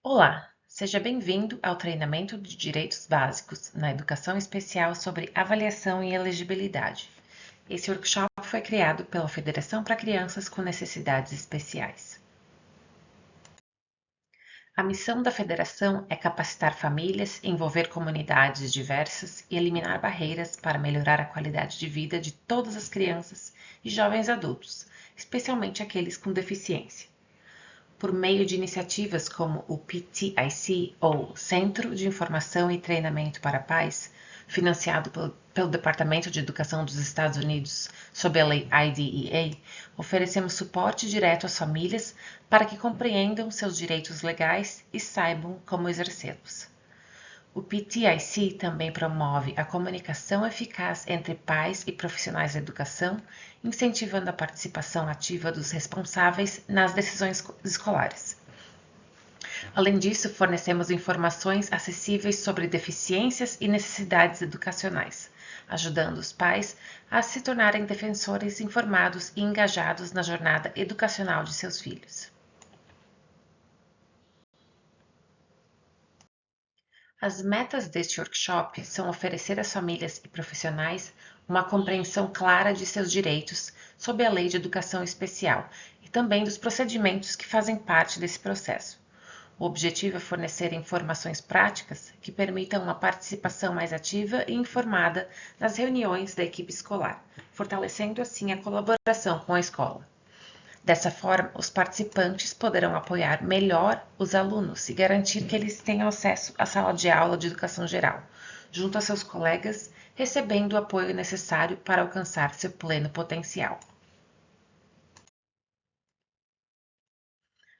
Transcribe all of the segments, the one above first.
Olá, seja bem-vindo ao treinamento de Direitos Básicos na Educação Especial sobre Avaliação e Elegibilidade. Esse workshop foi criado pela Federação para Crianças com Necessidades Especiais. A missão da Federação é capacitar famílias, envolver comunidades diversas e eliminar barreiras para melhorar a qualidade de vida de todas as crianças e jovens adultos, especialmente aqueles com deficiência. Por meio de iniciativas como o PTIC, ou Centro de Informação e Treinamento para Pais, financiado pelo Departamento de Educação dos Estados Unidos sob a lei IDEA, oferecemos suporte direto às famílias para que compreendam seus direitos legais e saibam como exercê-los. O PTIC também promove a comunicação eficaz entre pais e profissionais da educação, incentivando a participação ativa dos responsáveis nas decisões escolares. Além disso, fornecemos informações acessíveis sobre deficiências e necessidades educacionais, ajudando os pais a se tornarem defensores informados e engajados na jornada educacional de seus filhos. As metas deste workshop são oferecer às famílias e profissionais uma compreensão clara de seus direitos sob a Lei de Educação Especial e também dos procedimentos que fazem parte desse processo. O objetivo é fornecer informações práticas que permitam uma participação mais ativa e informada nas reuniões da equipe escolar, fortalecendo assim a colaboração com a escola. Dessa forma, os participantes poderão apoiar melhor os alunos e garantir que eles tenham acesso à sala de aula de educação geral, junto a seus colegas, recebendo o apoio necessário para alcançar seu pleno potencial.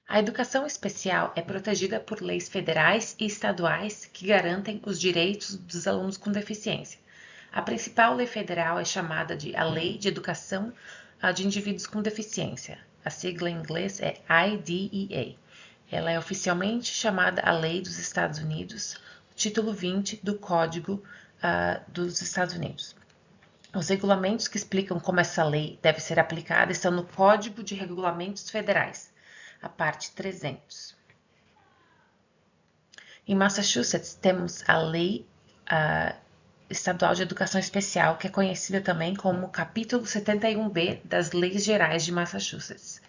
A educação especial é protegida por leis federais e estaduais que garantem os direitos dos alunos com deficiência. A principal lei federal é chamada de a Lei de Educação de Indivíduos com Deficiência. A sigla em inglês é IDEA. Ela é oficialmente chamada a Lei dos Estados Unidos, título 20 do Código dos Estados Unidos. Os regulamentos que explicam como essa lei deve ser aplicada estão no Código de Regulamentos Federais, a parte 300. Em Massachusetts, temos a Lei Estadual de Educação Especial, que é conhecida também como Capítulo 71B das Leis Gerais de Massachusetts,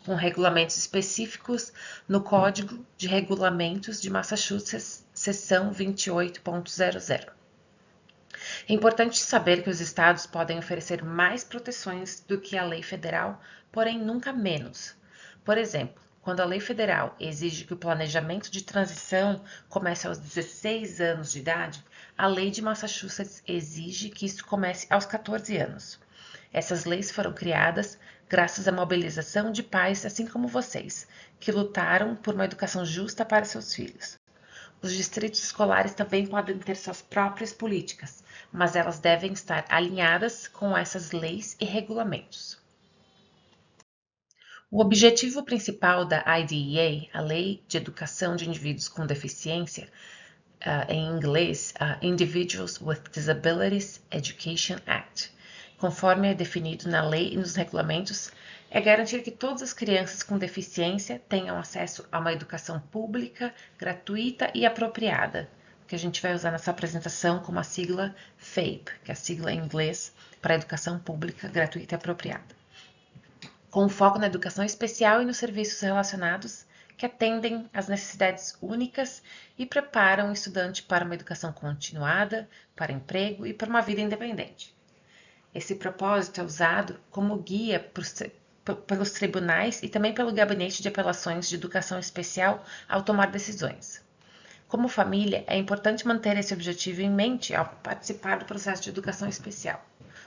com regulamentos específicos no Código de Regulamentos de Massachusetts, seção 28.00. É importante saber que os estados podem oferecer mais proteções do que a lei federal, porém nunca menos. Por exemplo, quando a lei federal exige que o planejamento de transição comece aos 16 anos de idade, a lei de Massachusetts exige que isso comece aos 14 anos. Essas leis foram criadas graças à mobilização de pais, assim como vocês, que lutaram por uma educação justa para seus filhos. Os distritos escolares também podem ter suas próprias políticas, mas elas devem estar alinhadas com essas leis e regulamentos. O objetivo principal da IDEA, a Lei de Educação de Indivíduos com Deficiência, em inglês, Individuals with Disabilities Education Act, conforme é definido na lei e nos regulamentos, é garantir que todas as crianças com deficiência tenham acesso a uma educação pública, gratuita e apropriada, que a gente vai usar nessa apresentação como a sigla FAPE, que é a sigla em inglês para Educação Pública, Gratuita e Apropriada, com foco na educação especial e nos serviços relacionados que atendem às necessidades únicas e preparam o estudante para uma educação continuada, para emprego e para uma vida independente. Esse propósito é usado como guia pelos tribunais e também pelo Gabinete de Apelações de Educação Especial ao tomar decisões. Como família, é importante manter esse objetivo em mente ao participar do processo de educação especial.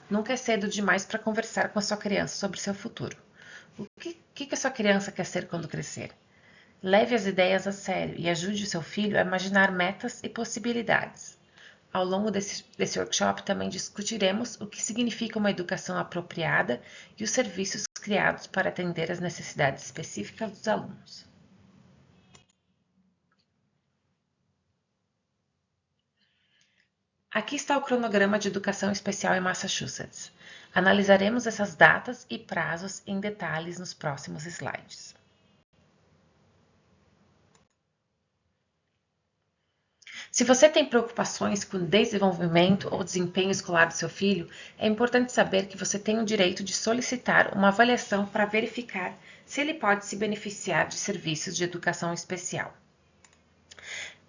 Nunca é cedo demais para conversar com a sua criança sobre seu futuro. O que a sua criança quer ser quando crescer? Leve as ideias a sério e ajude o seu filho a imaginar metas e possibilidades. Ao longo desse workshop também discutiremos o que significa uma educação apropriada e os serviços criados para atender às necessidades específicas dos alunos. Aqui está o cronograma de educação especial em Massachusetts. Analisaremos essas datas e prazos em detalhes nos próximos slides. Se você tem preocupações com o desenvolvimento ou desempenho escolar do seu filho, é importante saber que você tem o direito de solicitar uma avaliação para verificar se ele pode se beneficiar de serviços de educação especial.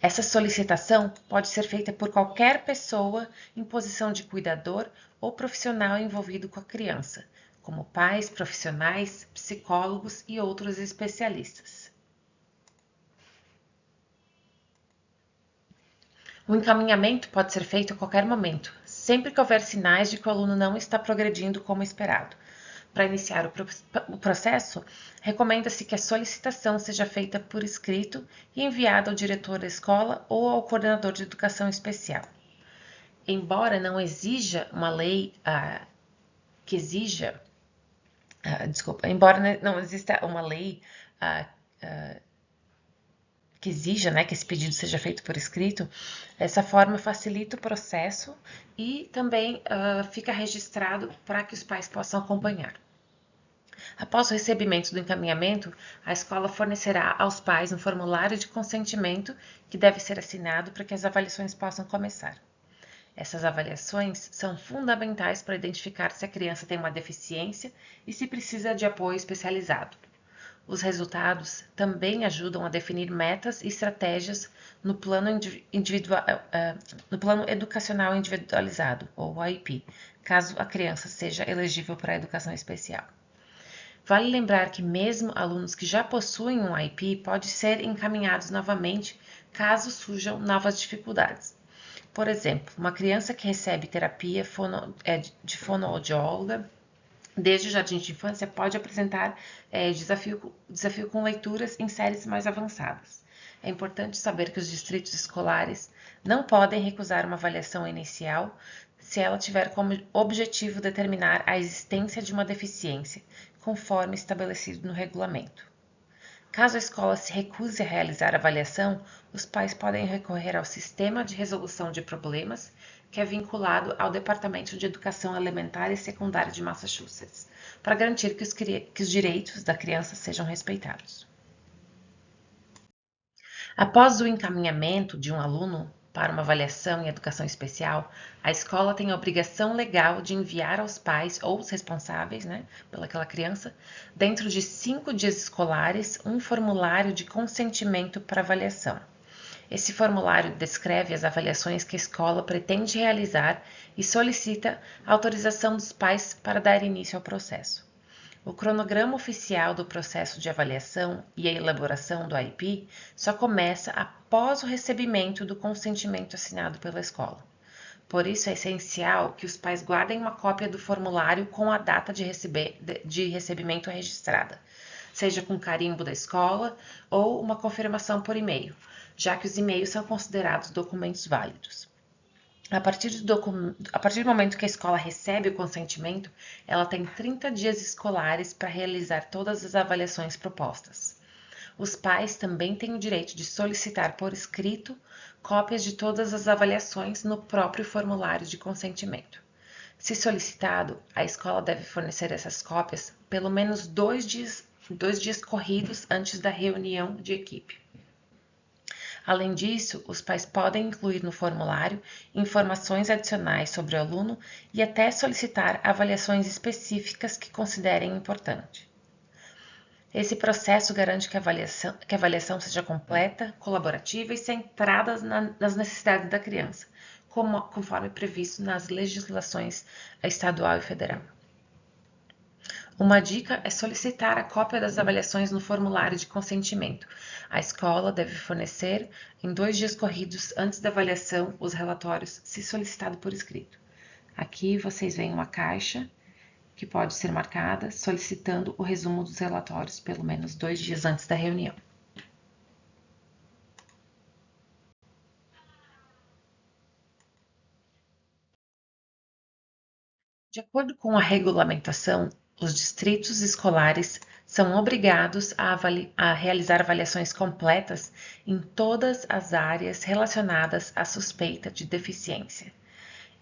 Essa solicitação pode ser feita por qualquer pessoa em posição de cuidador ou profissional envolvido com a criança, como pais, profissionais, psicólogos e outros especialistas. O encaminhamento pode ser feito a qualquer momento, sempre que houver sinais de que o aluno não está progredindo como esperado. Para iniciar o processo, recomenda-se que a solicitação seja feita por escrito e enviada ao diretor da escola ou ao coordenador de educação especial. Embora não exija uma lei que exija, embora não exista uma lei que exija, que esse pedido seja feito por escrito, essa forma facilita o processo e também fica registrado para que os pais possam acompanhar. Após o recebimento do encaminhamento, a escola fornecerá aos pais um formulário de consentimento que deve ser assinado para que as avaliações possam começar. Essas avaliações são fundamentais para identificar se a criança tem uma deficiência e se precisa de apoio especializado. Os resultados também ajudam a definir metas e estratégias no plano educacional individualizado, ou IEP, caso a criança seja elegível para a educação especial. Vale lembrar que mesmo alunos que já possuem um IEP podem ser encaminhados novamente caso surjam novas dificuldades. Por exemplo, uma criança que recebe terapia de fonoaudióloga desde o jardim de infância pode apresentar desafio com leituras em séries mais avançadas. É importante saber que os distritos escolares não podem recusar uma avaliação inicial se ela tiver como objetivo determinar a existência de uma deficiência, conforme estabelecido no regulamento. Caso a escola se recuse a realizar a avaliação, os pais podem recorrer ao Sistema de Resolução de Problemas, que é vinculado ao Departamento de Educação Elementar e Secundária de Massachusetts, para garantir que os direitos da criança sejam respeitados. Após o encaminhamento de um aluno para uma avaliação em educação especial, a escola tem a obrigação legal de enviar aos pais ou os responsáveis, pelaquela criança, dentro de 5 dias escolares, um formulário de consentimento para avaliação. Esse formulário descreve as avaliações que a escola pretende realizar e solicita autorização dos pais para dar início ao processo. O cronograma oficial do processo de avaliação e a elaboração do IEP só começa após o recebimento do consentimento assinado pela escola. Por isso, é essencial que os pais guardem uma cópia do formulário com a data de recebimento registrada, seja com carimbo da escola ou uma confirmação por e-mail, já que os e-mails são considerados documentos válidos. A partir do momento que a escola recebe o consentimento, ela tem 30 dias escolares para realizar todas as avaliações propostas. Os pais também têm o direito de solicitar por escrito cópias de todas as avaliações no próprio formulário de consentimento. Se solicitado, a escola deve fornecer essas cópias pelo menos 2 dias corridos antes da reunião de equipe. Além disso, os pais podem incluir no formulário informações adicionais sobre o aluno e até solicitar avaliações específicas que considerem importante. Esse processo garante que a avaliação seja completa, colaborativa e centrada nas necessidades da criança, conforme previsto nas legislações estadual e federal. Uma dica é solicitar a cópia das avaliações no formulário de consentimento. A escola deve fornecer, em 2 dias corridos antes da avaliação, os relatórios, se solicitado por escrito. Aqui vocês veem uma caixa que pode ser marcada solicitando o resumo dos relatórios pelo menos 2 dias antes da reunião. De acordo com a regulamentação, os distritos escolares são obrigados a realizar avaliações completas em todas as áreas relacionadas à suspeita de deficiência.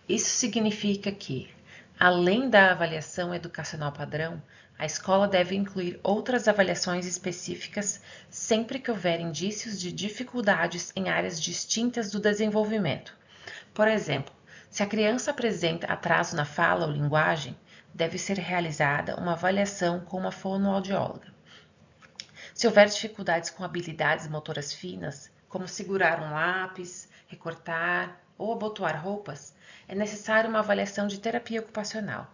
Isso significa que, além da avaliação educacional padrão, A escola deve incluir outras avaliações específicas sempre que houver indícios de dificuldades em áreas distintas do desenvolvimento. Por exemplo, se a criança apresenta atraso na fala ou linguagem, deve ser realizada uma avaliação com uma fonoaudióloga. Se houver dificuldades com habilidades motoras finas, como segurar um lápis, recortar ou abotoar roupas, é necessária uma avaliação de terapia ocupacional.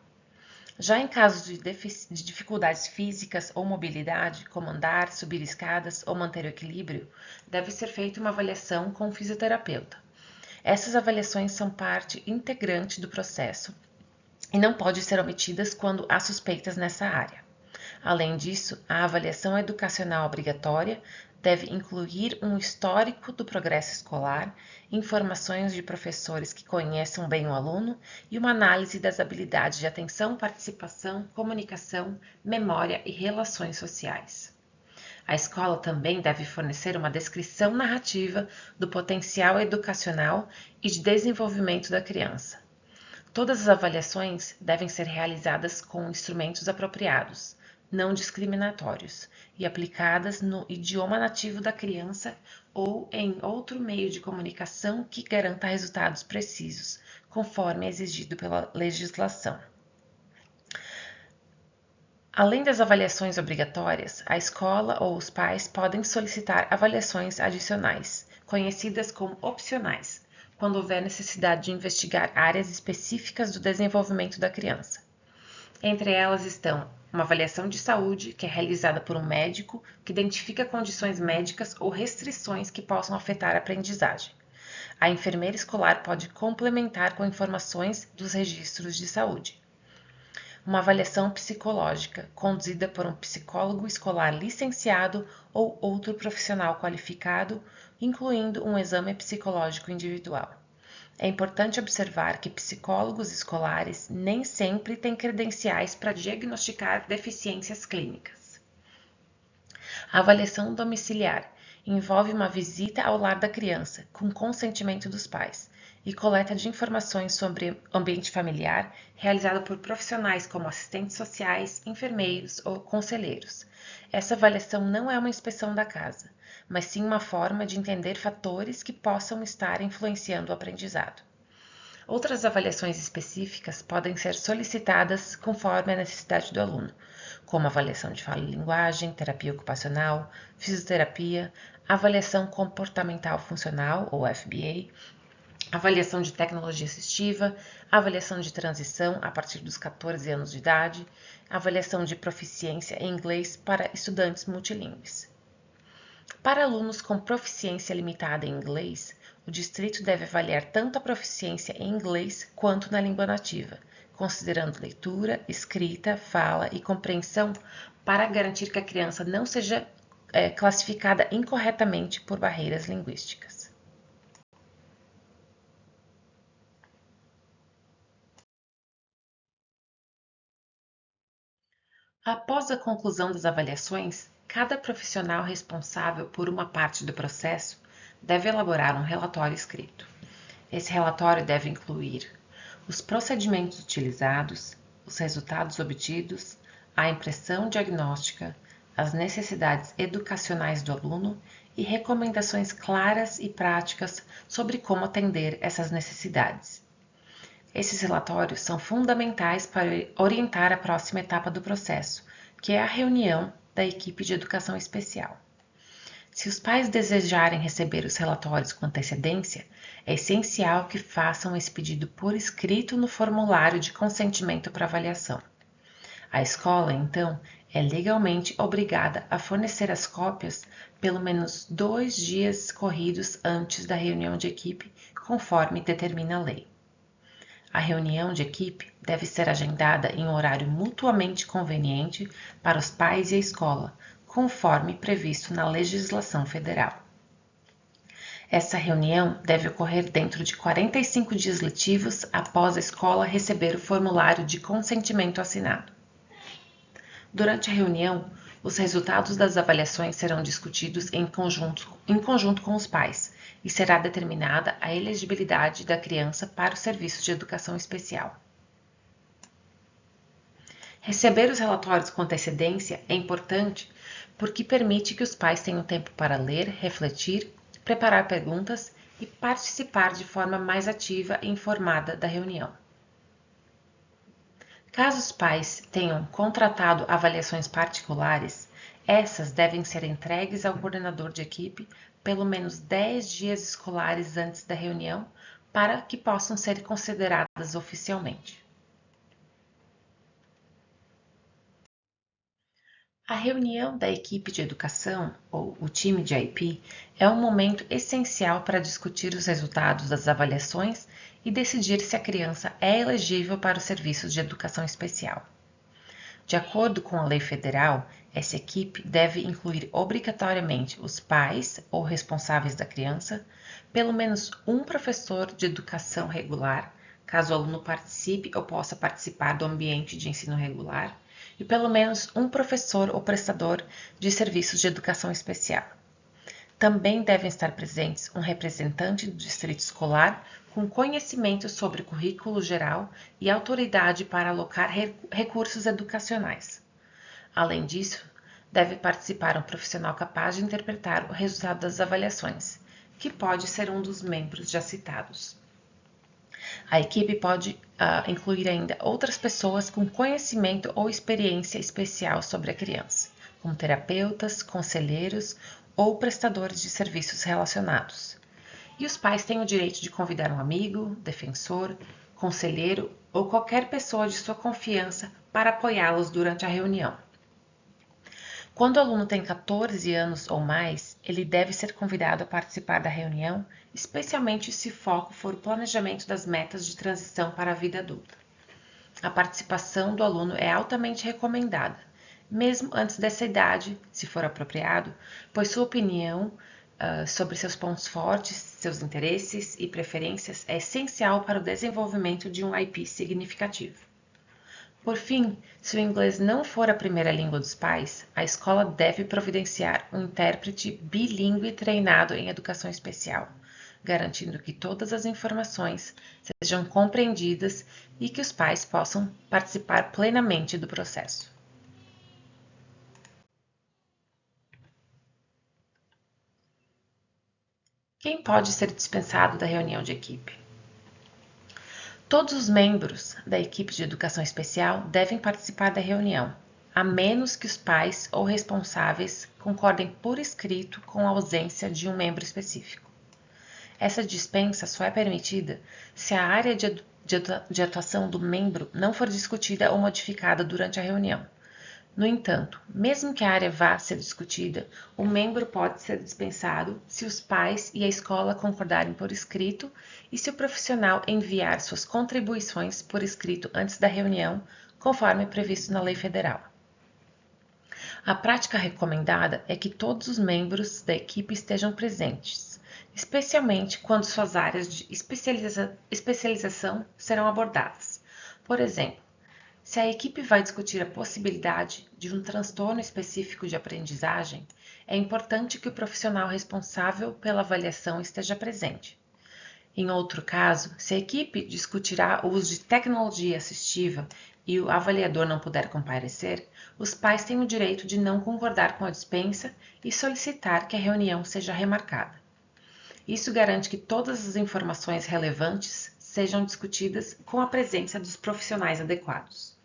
Já em casos de dificuldades físicas ou mobilidade, como andar, subir escadas ou manter o equilíbrio, deve ser feita uma avaliação com um fisioterapeuta. Essas avaliações são parte integrante do processo e não podem ser omitidas quando há suspeitas nessa área. Além disso, a avaliação educacional obrigatória deve incluir um histórico do progresso escolar, informações de professores que conheçam bem o aluno e uma análise das habilidades de atenção, participação, comunicação, memória e relações sociais. A escola também deve fornecer uma descrição narrativa do potencial educacional e de desenvolvimento da criança. Todas as avaliações devem ser realizadas com instrumentos apropriados, não discriminatórios, e aplicadas no idioma nativo da criança ou em outro meio de comunicação que garanta resultados precisos, conforme exigido pela legislação. Além das avaliações obrigatórias, a escola ou os pais podem solicitar avaliações adicionais, conhecidas como opcionais, quando houver necessidade de investigar áreas específicas do desenvolvimento da criança. Entre elas estão uma avaliação de saúde, que é realizada por um médico que identifica condições médicas ou restrições que possam afetar a aprendizagem. A enfermeira escolar pode complementar com informações dos registros de saúde. Uma avaliação psicológica, conduzida por um psicólogo escolar licenciado ou outro profissional qualificado, incluindo um exame psicológico individual. É importante observar que psicólogos escolares nem sempre têm credenciais para diagnosticar deficiências clínicas. A avaliação domiciliar envolve uma visita ao lar da criança, com consentimento dos pais, e coleta de informações sobre ambiente familiar, realizada por profissionais como assistentes sociais, enfermeiros ou conselheiros. Essa avaliação não é uma inspeção da casa, mas sim uma forma de entender fatores que possam estar influenciando o aprendizado. Outras avaliações específicas podem ser solicitadas conforme a necessidade do aluno, como avaliação de fala e linguagem, terapia ocupacional, fisioterapia, avaliação comportamental funcional, ou FBA, avaliação de tecnologia assistiva, avaliação de transição a partir dos 14 anos de idade, avaliação de proficiência em inglês para estudantes multilingües. Para alunos com proficiência limitada em inglês, o distrito deve avaliar tanto a proficiência em inglês quanto na língua nativa, considerando leitura, escrita, fala e compreensão para garantir que a criança não seja classificada incorretamente por barreiras linguísticas. Após a conclusão das avaliações, cada profissional responsável por uma parte do processo deve elaborar um relatório escrito. Esse relatório deve incluir os procedimentos utilizados, os resultados obtidos, a impressão diagnóstica, as necessidades educacionais do aluno e recomendações claras e práticas sobre como atender essas necessidades. Esses relatórios são fundamentais para orientar a próxima etapa do processo, que é a reunião da equipe de educação especial. Se os pais desejarem receber os relatórios com antecedência, é essencial que façam esse pedido por escrito no formulário de consentimento para avaliação. A escola, então, é legalmente obrigada a fornecer as cópias pelo menos 2 dias corridos antes da reunião de equipe, conforme determina a lei. A reunião de equipe deve ser agendada em um horário mutuamente conveniente para os pais e a escola, conforme previsto na legislação federal. Essa reunião deve ocorrer dentro de 45 dias letivos após a escola receber o formulário de consentimento assinado. Durante a reunião, os resultados das avaliações serão discutidos em conjunto com os pais e será determinada a elegibilidade da criança para o serviço de educação especial. Receber os relatórios com antecedência é importante porque permite que os pais tenham tempo para ler, refletir, preparar perguntas e participar de forma mais ativa e informada da reunião. Caso os pais tenham contratado avaliações particulares, essas devem ser entregues ao coordenador de equipe pelo menos 10 dias escolares antes da reunião para que possam ser consideradas oficialmente. A reunião da equipe de educação, ou o time de IP, é um momento essencial para discutir os resultados das avaliações e decidir se a criança é elegível para os serviços de educação especial. De acordo com a lei federal, essa equipe deve incluir obrigatoriamente os pais ou responsáveis da criança, pelo menos um professor de educação regular, caso o aluno participe ou possa participar do ambiente de ensino regular, e pelo menos um professor ou prestador de serviços de educação especial. Também devem estar presentes um representante do distrito escolar com conhecimento sobre o currículo geral e autoridade para alocar recursos educacionais. Além disso, deve participar um profissional capaz de interpretar o resultado das avaliações, que pode ser um dos membros já citados. A equipe pode incluir ainda outras pessoas com conhecimento ou experiência especial sobre a criança, como terapeutas, conselheiros ou prestadores de serviços relacionados. E os pais têm o direito de convidar um amigo, defensor, conselheiro ou qualquer pessoa de sua confiança para apoiá-los durante a reunião. Quando o aluno tem 14 anos ou mais, ele deve ser convidado a participar da reunião, especialmente se o foco for o planejamento das metas de transição para a vida adulta. A participação do aluno é altamente recomendada, mesmo antes dessa idade, se for apropriado, pois sua opinião sobre seus pontos fortes, seus interesses e preferências é essencial para o desenvolvimento de um IP significativo. Por fim, se o inglês não for a primeira língua dos pais, a escola deve providenciar um intérprete bilíngue treinado em educação especial, garantindo que todas as informações sejam compreendidas e que os pais possam participar plenamente do processo. Quem pode ser dispensado da reunião de equipe? Todos os membros da equipe de educação especial devem participar da reunião, a menos que os pais ou responsáveis concordem por escrito com a ausência de um membro específico. Essa dispensa só é permitida se a área de atuação do membro não for discutida ou modificada durante a reunião. No entanto, mesmo que a área vá ser discutida, o membro pode ser dispensado se os pais e a escola concordarem por escrito e se o profissional enviar suas contribuições por escrito antes da reunião, conforme previsto na lei federal. A prática recomendada é que todos os membros da equipe estejam presentes, especialmente quando suas áreas de especialização serão abordadas. Por exemplo, se a equipe vai discutir a possibilidade de um transtorno específico de aprendizagem, é importante que o profissional responsável pela avaliação esteja presente. Em outro caso, se a equipe discutirá o uso de tecnologia assistiva e o avaliador não puder comparecer, os pais têm o direito de não concordar com a dispensa e solicitar que a reunião seja remarcada. Isso garante que todas as informações relevantes sejam discutidas com a presença dos profissionais adequados.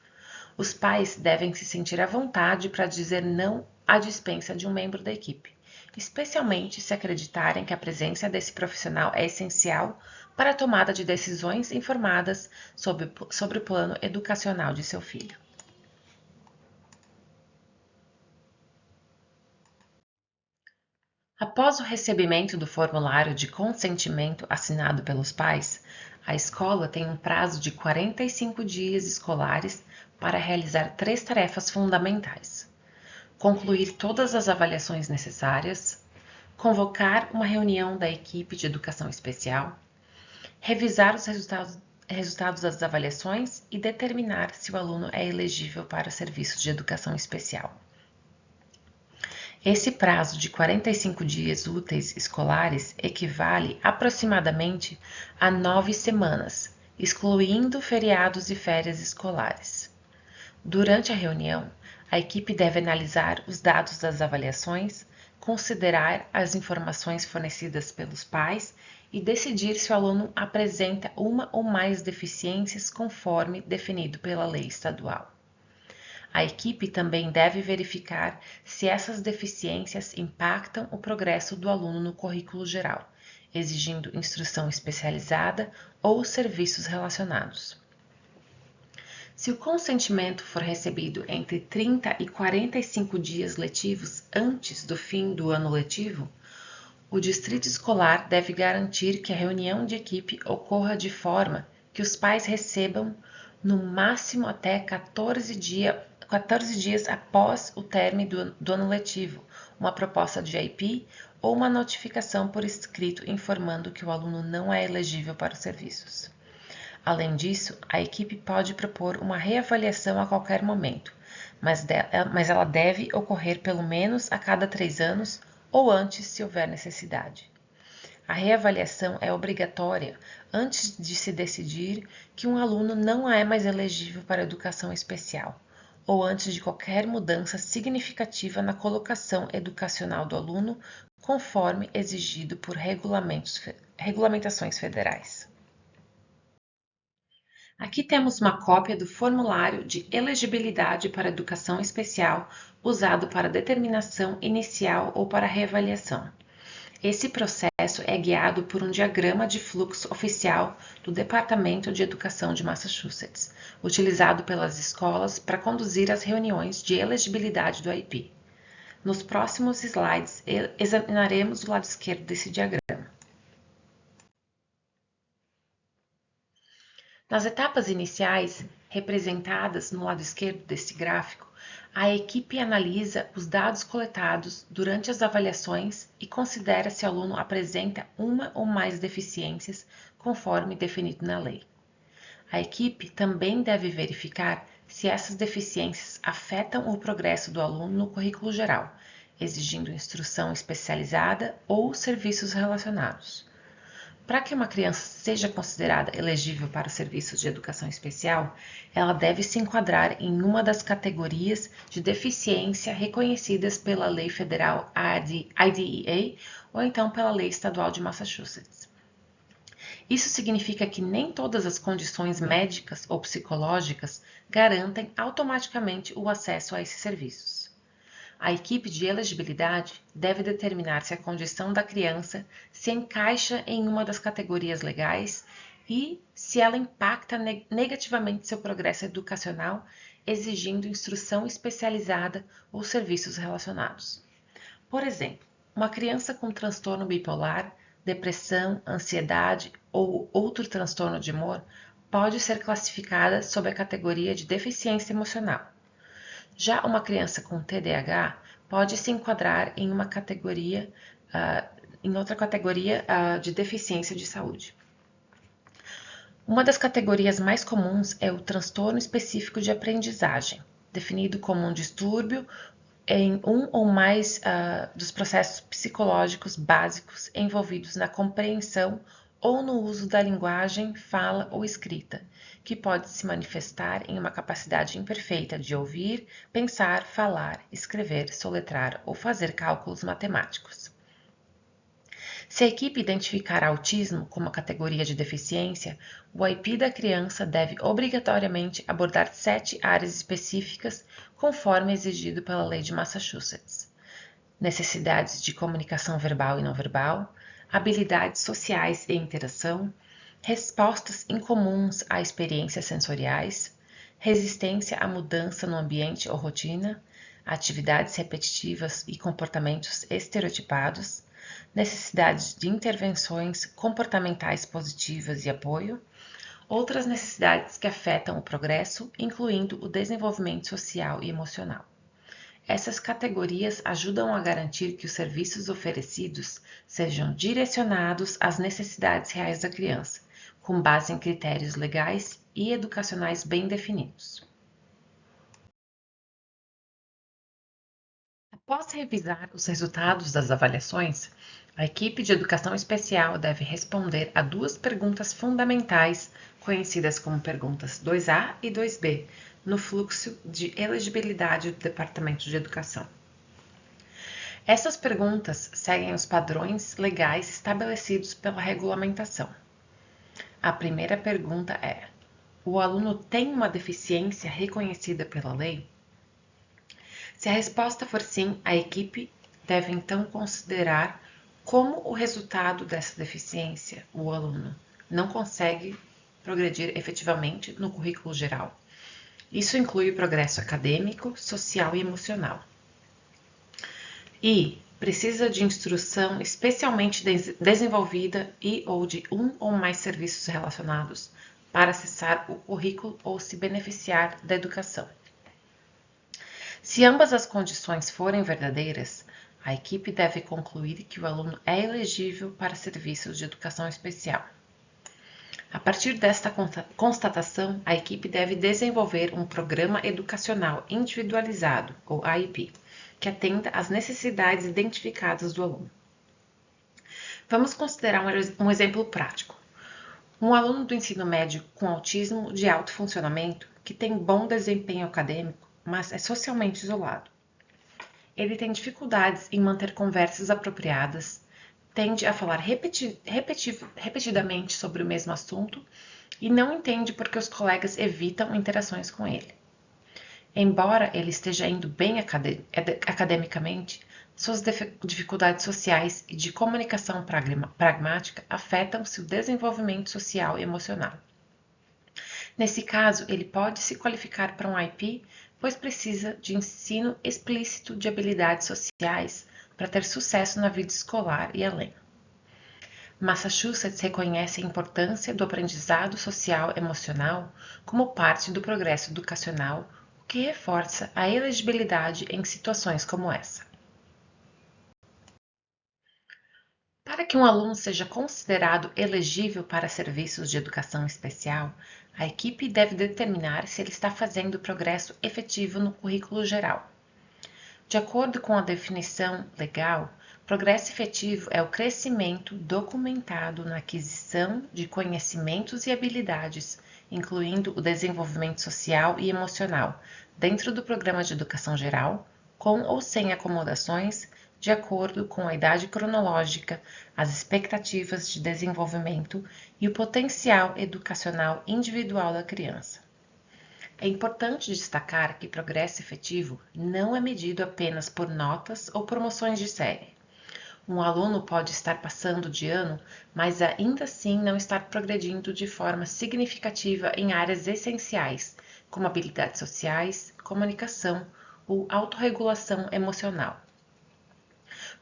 Os pais devem se sentir à vontade para dizer não à dispensa de um membro da equipe, especialmente se acreditarem que a presença desse profissional é essencial para a tomada de decisões informadas sobre o plano educacional de seu filho. Após o recebimento do formulário de consentimento assinado pelos pais, a escola tem um prazo de 45 dias escolares para realizar 3 tarefas fundamentais: concluir todas as avaliações necessárias, convocar uma reunião da equipe de educação especial, revisar os resultados das avaliações e determinar se o aluno é elegível para serviços de educação especial. Esse prazo de 45 dias úteis escolares equivale aproximadamente a 9 semanas, excluindo feriados e férias escolares. Durante a reunião, a equipe deve analisar os dados das avaliações, considerar as informações fornecidas pelos pais e decidir se o aluno apresenta uma ou mais deficiências conforme definido pela lei estadual. A equipe também deve verificar se essas deficiências impactam o progresso do aluno no currículo geral, exigindo instrução especializada ou serviços relacionados. Se o consentimento for recebido entre 30 e 45 dias letivos antes do fim do ano letivo, o distrito escolar deve garantir que a reunião de equipe ocorra de forma que os pais recebam no máximo até 14 dias após o término do ano letivo, uma proposta de IP ou uma notificação por escrito informando que o aluno não é elegível para os serviços. Além disso, a equipe pode propor uma reavaliação a qualquer momento, mas ela deve ocorrer pelo menos a cada 3 anos ou antes, se houver necessidade. A reavaliação é obrigatória antes de se decidir que um aluno não é mais elegível para a educação especial, ou antes de qualquer mudança significativa na colocação educacional do aluno, conforme exigido por regulamentações federais. Aqui temos uma cópia do formulário de elegibilidade para educação especial usado para determinação inicial ou para reavaliação. Esse processo é guiado por um diagrama de fluxo oficial do Departamento de Educação de Massachusetts, utilizado pelas escolas para conduzir as reuniões de elegibilidade do IP. Nos próximos slides, examinaremos o lado esquerdo desse diagrama. Nas etapas iniciais, representadas no lado esquerdo desse gráfico, a equipe analisa os dados coletados durante as avaliações e considera se o aluno apresenta uma ou mais deficiências, conforme definido na lei. A equipe também deve verificar se essas deficiências afetam o progresso do aluno no currículo geral, exigindo instrução especializada ou serviços relacionados. Para que uma criança seja considerada elegível para os serviços de educação especial, ela deve se enquadrar em uma das categorias de deficiência reconhecidas pela Lei Federal IDEA ou então pela Lei Estadual de Massachusetts. Isso significa que nem todas as condições médicas ou psicológicas garantem automaticamente o acesso a esses serviços. A equipe de elegibilidade deve determinar se a condição da criança se encaixa em uma das categorias legais e se ela impacta negativamente seu progresso educacional, exigindo instrução especializada ou serviços relacionados. Por exemplo, uma criança com transtorno bipolar, depressão, ansiedade ou outro transtorno de humor pode ser classificada sob a categoria de deficiência emocional. Já uma criança com TDAH pode se enquadrar em outra categoria de deficiência de saúde. Uma das categorias mais comuns é o transtorno específico de aprendizagem, definido como um distúrbio em um ou mais dos processos psicológicos básicos envolvidos na compreensão ou no uso da linguagem, fala ou escrita, que pode se manifestar em uma capacidade imperfeita de ouvir, pensar, falar, escrever, soletrar ou fazer cálculos matemáticos. Se a equipe identificar autismo como a categoria de deficiência, o IP da criança deve obrigatoriamente abordar 7 áreas específicas conforme exigido pela lei de Massachusetts: necessidades de comunicação verbal e não verbal, habilidades sociais e interação, respostas incomuns a experiências sensoriais, resistência à mudança no ambiente ou rotina, atividades repetitivas e comportamentos estereotipados, necessidades de intervenções comportamentais positivas e apoio, outras necessidades que afetam o progresso, incluindo o desenvolvimento social e emocional. Essas categorias ajudam a garantir que os serviços oferecidos sejam direcionados às necessidades reais da criança, com base em critérios legais e educacionais bem definidos. Após revisar os resultados das avaliações, a equipe de educação especial deve responder a 2 perguntas fundamentais, conhecidas como perguntas 2A e 2B, no fluxo de elegibilidade do Departamento de Educação. Essas perguntas seguem os padrões legais estabelecidos pela regulamentação. A primeira pergunta é: o aluno tem uma deficiência reconhecida pela lei? Se a resposta for sim, a equipe deve então considerar como o resultado dessa deficiência, o aluno não consegue progredir efetivamente no currículo geral. Isso inclui o progresso acadêmico, social e emocional. E precisa de instrução especialmente desenvolvida e ou de um ou mais serviços relacionados para acessar o currículo ou se beneficiar da educação. Se ambas as condições forem verdadeiras, a equipe deve concluir que o aluno é elegível para serviços de educação especial. A partir desta constatação, a equipe deve desenvolver um programa educacional individualizado, ou AIP, que atenda às necessidades identificadas do aluno. Vamos considerar um exemplo prático. Um aluno do ensino médio com autismo de alto funcionamento, que tem bom desempenho acadêmico, mas é socialmente isolado. Ele tem dificuldades em manter conversas apropriadas, tende a falar repetidamente sobre o mesmo assunto e não entende por que os colegas evitam interações com ele. Embora ele esteja indo bem academicamente, suas dificuldades sociais e de comunicação pragmática afetam seu desenvolvimento social e emocional. Nesse caso, ele pode se qualificar para um IP, pois precisa de ensino explícito de habilidades sociais para ter sucesso na vida escolar e além. Massachusetts reconhece a importância do aprendizado social emocional como parte do progresso educacional, o que reforça a elegibilidade em situações como essa. Para que um aluno seja considerado elegível para serviços de educação especial, a equipe deve determinar se ele está fazendo progresso efetivo no currículo geral. De acordo com a definição legal, progresso efetivo é o crescimento documentado na aquisição de conhecimentos e habilidades, incluindo o desenvolvimento social e emocional, dentro do programa de educação geral, com ou sem acomodações, de acordo com a idade cronológica, as expectativas de desenvolvimento e o potencial educacional individual da criança. É importante destacar que progresso efetivo não é medido apenas por notas ou promoções de série. Um aluno pode estar passando de ano, mas ainda assim não estar progredindo de forma significativa em áreas essenciais, como habilidades sociais, comunicação ou autorregulação emocional.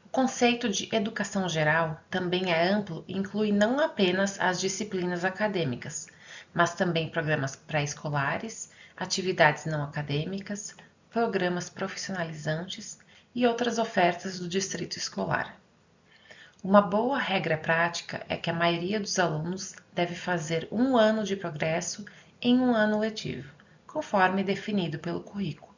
O conceito de educação geral também é amplo e inclui não apenas as disciplinas acadêmicas, mas também programas pré-escolares, atividades não acadêmicas, programas profissionalizantes e outras ofertas do distrito escolar. Uma boa regra prática é que a maioria dos alunos deve fazer um ano de progresso em um ano letivo, conforme definido pelo currículo.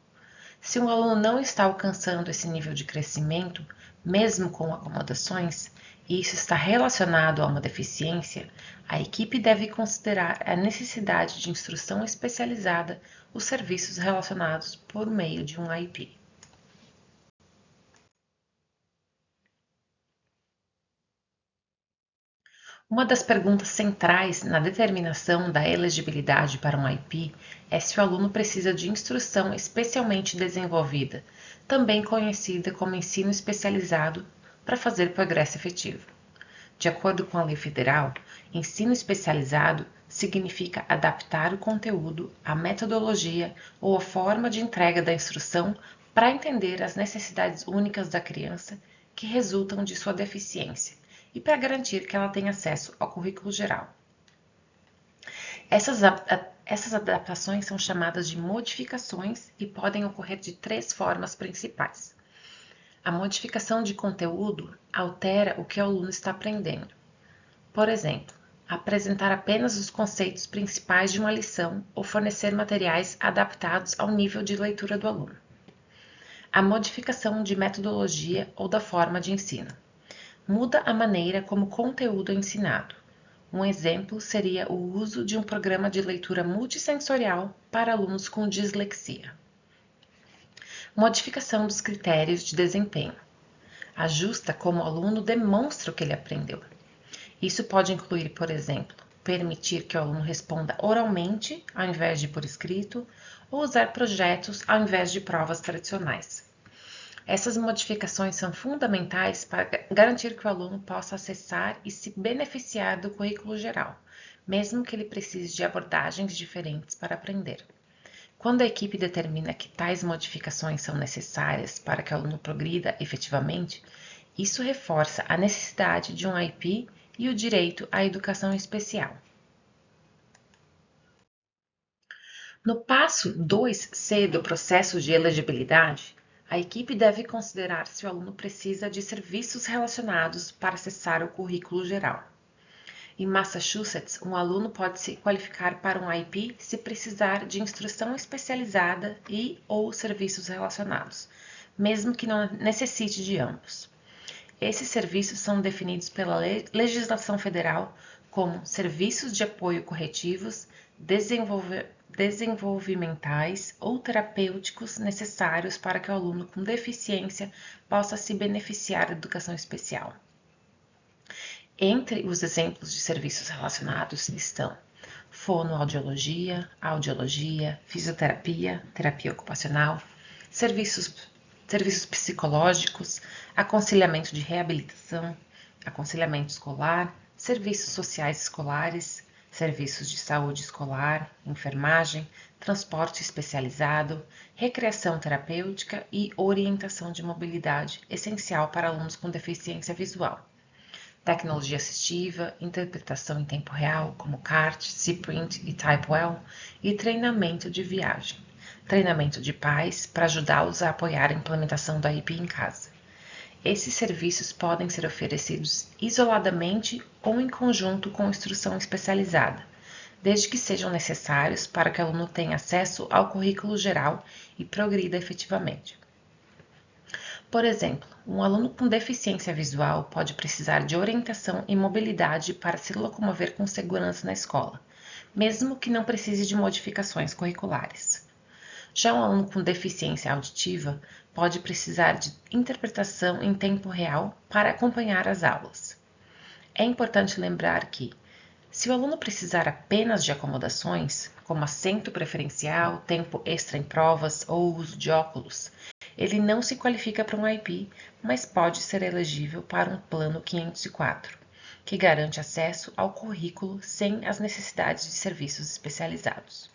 Se um aluno não está alcançando esse nível de crescimento, mesmo com acomodações, e isso está relacionado a uma deficiência, a equipe deve considerar a necessidade de instrução especializada os serviços relacionados por meio de um IP. Uma das perguntas centrais na determinação da elegibilidade para um IP é se o aluno precisa de instrução especialmente desenvolvida, também conhecida como ensino especializado, para fazer progresso efetivo. De acordo com a lei federal, ensino especializado significa adaptar o conteúdo, a metodologia ou a forma de entrega da instrução para entender as necessidades únicas da criança que resultam de sua deficiência e para garantir que ela tenha acesso ao currículo geral. Essas adaptações são chamadas de modificações e podem ocorrer de três formas principais. A modificação de conteúdo altera o que o aluno está aprendendo. Por exemplo, apresentar apenas os conceitos principais de uma lição ou fornecer materiais adaptados ao nível de leitura do aluno. A modificação de metodologia ou da forma de ensino. Muda a maneira como o conteúdo é ensinado. Um exemplo seria o uso de um programa de leitura multissensorial para alunos com dislexia. Modificação dos critérios de desempenho. Ajusta como o aluno demonstra o que ele aprendeu. Isso pode incluir, por exemplo, permitir que o aluno responda oralmente ao invés de por escrito, ou usar projetos ao invés de provas tradicionais. Essas modificações são fundamentais para garantir que o aluno possa acessar e se beneficiar do currículo geral, mesmo que ele precise de abordagens diferentes para aprender. Quando a equipe determina que tais modificações são necessárias para que o aluno progrida efetivamente, isso reforça a necessidade de um IP e o direito à educação especial. No passo 2C do processo de elegibilidade, a equipe deve considerar se o aluno precisa de serviços relacionados para acessar o currículo geral. Em Massachusetts, um aluno pode se qualificar para um IP se precisar de instrução especializada ou serviços relacionados, mesmo que não necessite de ambos. Esses serviços são definidos pela legislação federal como serviços de apoio corretivos, desenvolvimentais ou terapêuticos necessários para que o aluno com deficiência possa se beneficiar da educação especial. Entre os exemplos de serviços relacionados estão fonoaudiologia, audiologia, fisioterapia, terapia ocupacional, serviços psicológicos, aconselhamento de reabilitação, aconselhamento escolar, serviços sociais escolares, serviços de saúde escolar, enfermagem, transporte especializado, recreação terapêutica e orientação de mobilidade, essencial para alunos com deficiência visual. Tecnologia assistiva, interpretação em tempo real, como CART, Cprint e Typewell, e treinamento de viagem. Treinamento de pais para ajudá-los a apoiar a implementação do IP em casa. Esses serviços podem ser oferecidos isoladamente ou em conjunto com instrução especializada, desde que sejam necessários para que o aluno tenha acesso ao currículo geral e progrida efetivamente. Por exemplo, um aluno com deficiência visual pode precisar de orientação e mobilidade para se locomover com segurança na escola, mesmo que não precise de modificações curriculares. Já um aluno com deficiência auditiva pode precisar de interpretação em tempo real para acompanhar as aulas. É importante lembrar que, se o aluno precisar apenas de acomodações, como assento preferencial, tempo extra em provas ou uso de óculos, ele não se qualifica para um IP, mas pode ser elegível para um plano 504, que garante acesso ao currículo sem as necessidades de serviços especializados.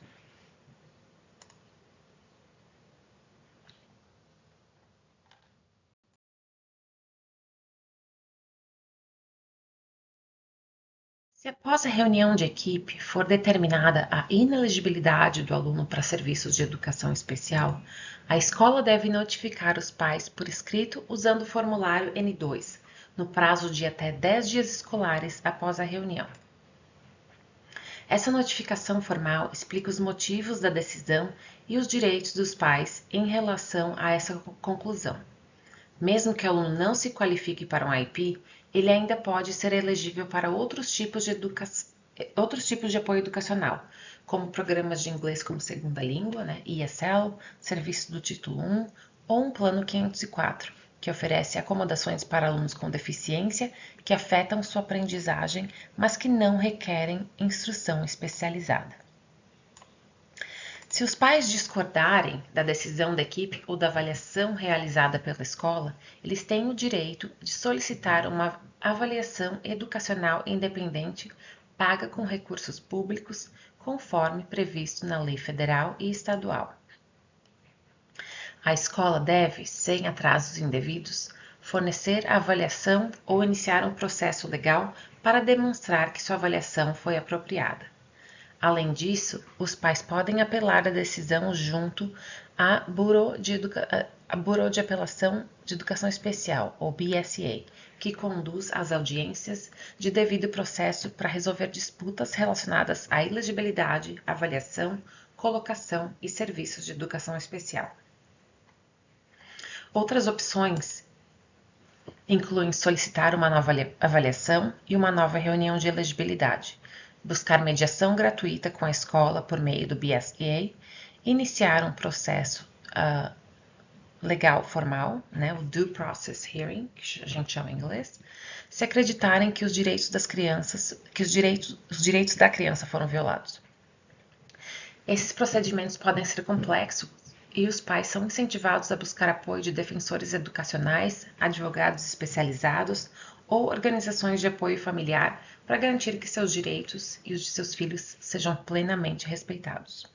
Se após a reunião de equipe for determinada a inelegibilidade do aluno para serviços de educação especial, a escola deve notificar os pais por escrito usando o formulário N2, no prazo de até 10 dias escolares após a reunião. Essa notificação formal explica os motivos da decisão e os direitos dos pais em relação a essa conclusão. Mesmo que o aluno não se qualifique para um IP, ele ainda pode ser elegível para outros tipos de apoio educacional, como programas de inglês como segunda língua, ESL, serviço do título 1 ou um plano 504, que oferece acomodações para alunos com deficiência que afetam sua aprendizagem, mas que não requerem instrução especializada. Se os pais discordarem da decisão da equipe ou da avaliação realizada pela escola, eles têm o direito de solicitar uma avaliação educacional independente paga com recursos públicos, conforme previsto na lei federal e estadual. A escola deve, sem atrasos indevidos, fornecer a avaliação ou iniciar um processo legal para demonstrar que sua avaliação foi apropriada. Além disso, os pais podem apelar a decisão junto à Bureau de Apelação de Educação Especial, ou BSA, que conduz as audiências de devido processo para resolver disputas relacionadas à elegibilidade, avaliação, colocação e serviços de educação especial. Outras opções Incluem solicitar uma nova avaliação e uma nova reunião de elegibilidade, buscar mediação gratuita com a escola por meio do BSEA, iniciar um processo legal formal, né, o due process hearing, que a gente chama em inglês, se acreditarem que os direitos das crianças, que os direitos da criança foram violados. Esses procedimentos podem ser complexos e os pais são incentivados a buscar apoio de defensores educacionais, advogados especializados ou organizações de apoio familiar para garantir que seus direitos e os de seus filhos sejam plenamente respeitados.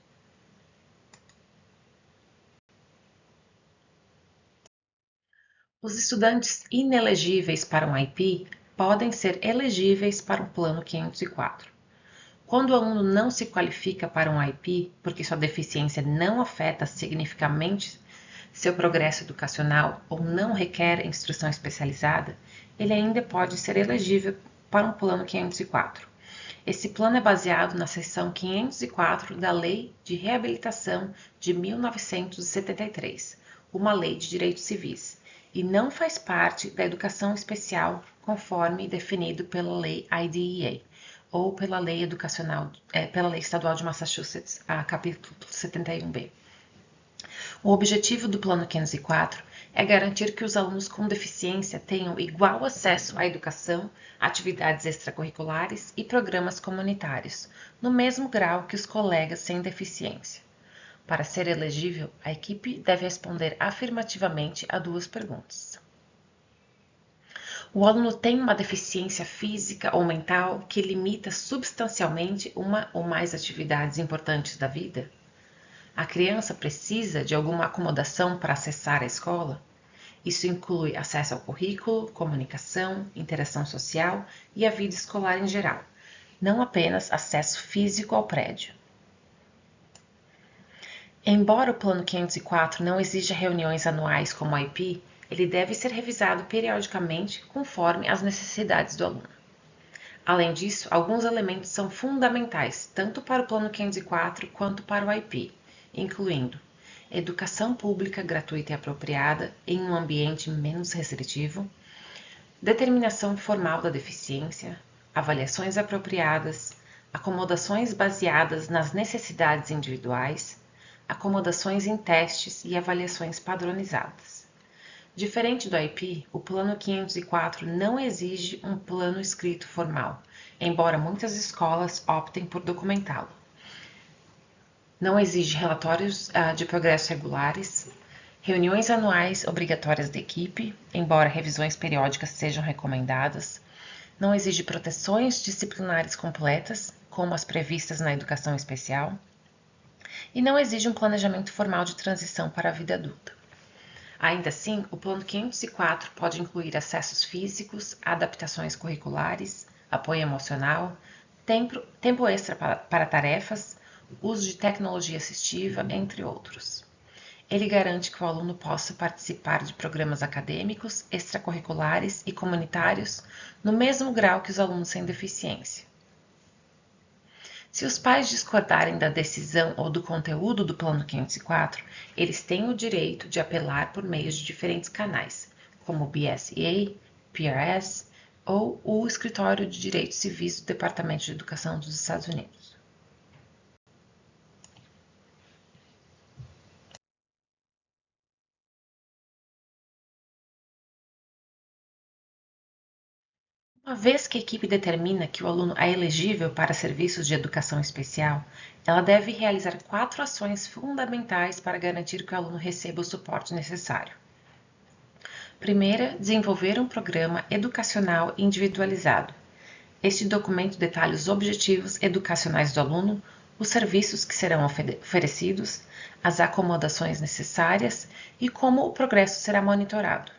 Os estudantes inelegíveis para um IP podem ser elegíveis para o Plano 504. Quando o aluno não se qualifica para um IP porque sua deficiência não afeta significativamente seu progresso educacional ou não requer instrução especializada, ele ainda pode ser elegível para um Plano 504. Esse plano é baseado na seção 504 da Lei de Reabilitação de 1973, uma lei de direitos civis, e não faz parte da educação especial conforme definido pela Lei IDEA ou pela Lei pela Lei Estadual de Massachusetts, a capítulo 71B. O objetivo do Plano 504 é garantir que os alunos com deficiência tenham igual acesso à educação, atividades extracurriculares e programas comunitários, no mesmo grau que os colegas sem deficiência. Para ser elegível, a equipe deve responder afirmativamente a duas perguntas. O aluno tem uma deficiência física ou mental que limita substancialmente uma ou mais atividades importantes da vida? A criança precisa de alguma acomodação para acessar a escola? Isso inclui acesso ao currículo, comunicação, interação social e a vida escolar em geral, não apenas acesso físico ao prédio. Embora o Plano 504 não exija reuniões anuais como o IP, ele deve ser revisado periodicamente conforme as necessidades do aluno. Além disso, alguns elementos são fundamentais tanto para o Plano 504 quanto para o IP, incluindo educação pública gratuita e apropriada em um ambiente menos restritivo, determinação formal da deficiência, avaliações apropriadas, acomodações baseadas nas necessidades individuais, acomodações em testes e avaliações padronizadas. Diferente do IP, o Plano 504 não exige um plano escrito formal, embora muitas escolas optem por documentá-lo. Não exige relatórios de progresso regulares, reuniões anuais obrigatórias da equipe, embora revisões periódicas sejam recomendadas. Não exige proteções disciplinares completas, como as previstas na educação especial. E não exige um planejamento formal de transição para a vida adulta. Ainda assim, o Plano 504 pode incluir acessos físicos, adaptações curriculares, apoio emocional, tempo extra para tarefas, uso de tecnologia assistiva, entre outros. Ele garante que o aluno possa participar de programas acadêmicos, extracurriculares e comunitários no mesmo grau que os alunos sem deficiência. Se os pais discordarem da decisão ou do conteúdo do Plano 504, eles têm o direito de apelar por meio de diferentes canais, como o BSEA, PRS ou o Escritório de Direitos Civis do Departamento de Educação dos Estados Unidos. Uma vez que a equipe determina que o aluno é elegível para serviços de educação especial, ela deve realizar 4 ações fundamentais para garantir que o aluno receba o suporte necessário. Primeira, desenvolver um programa educacional individualizado. Este documento detalha os objetivos educacionais do aluno, os serviços que serão oferecidos, as acomodações necessárias e como o progresso será monitorado.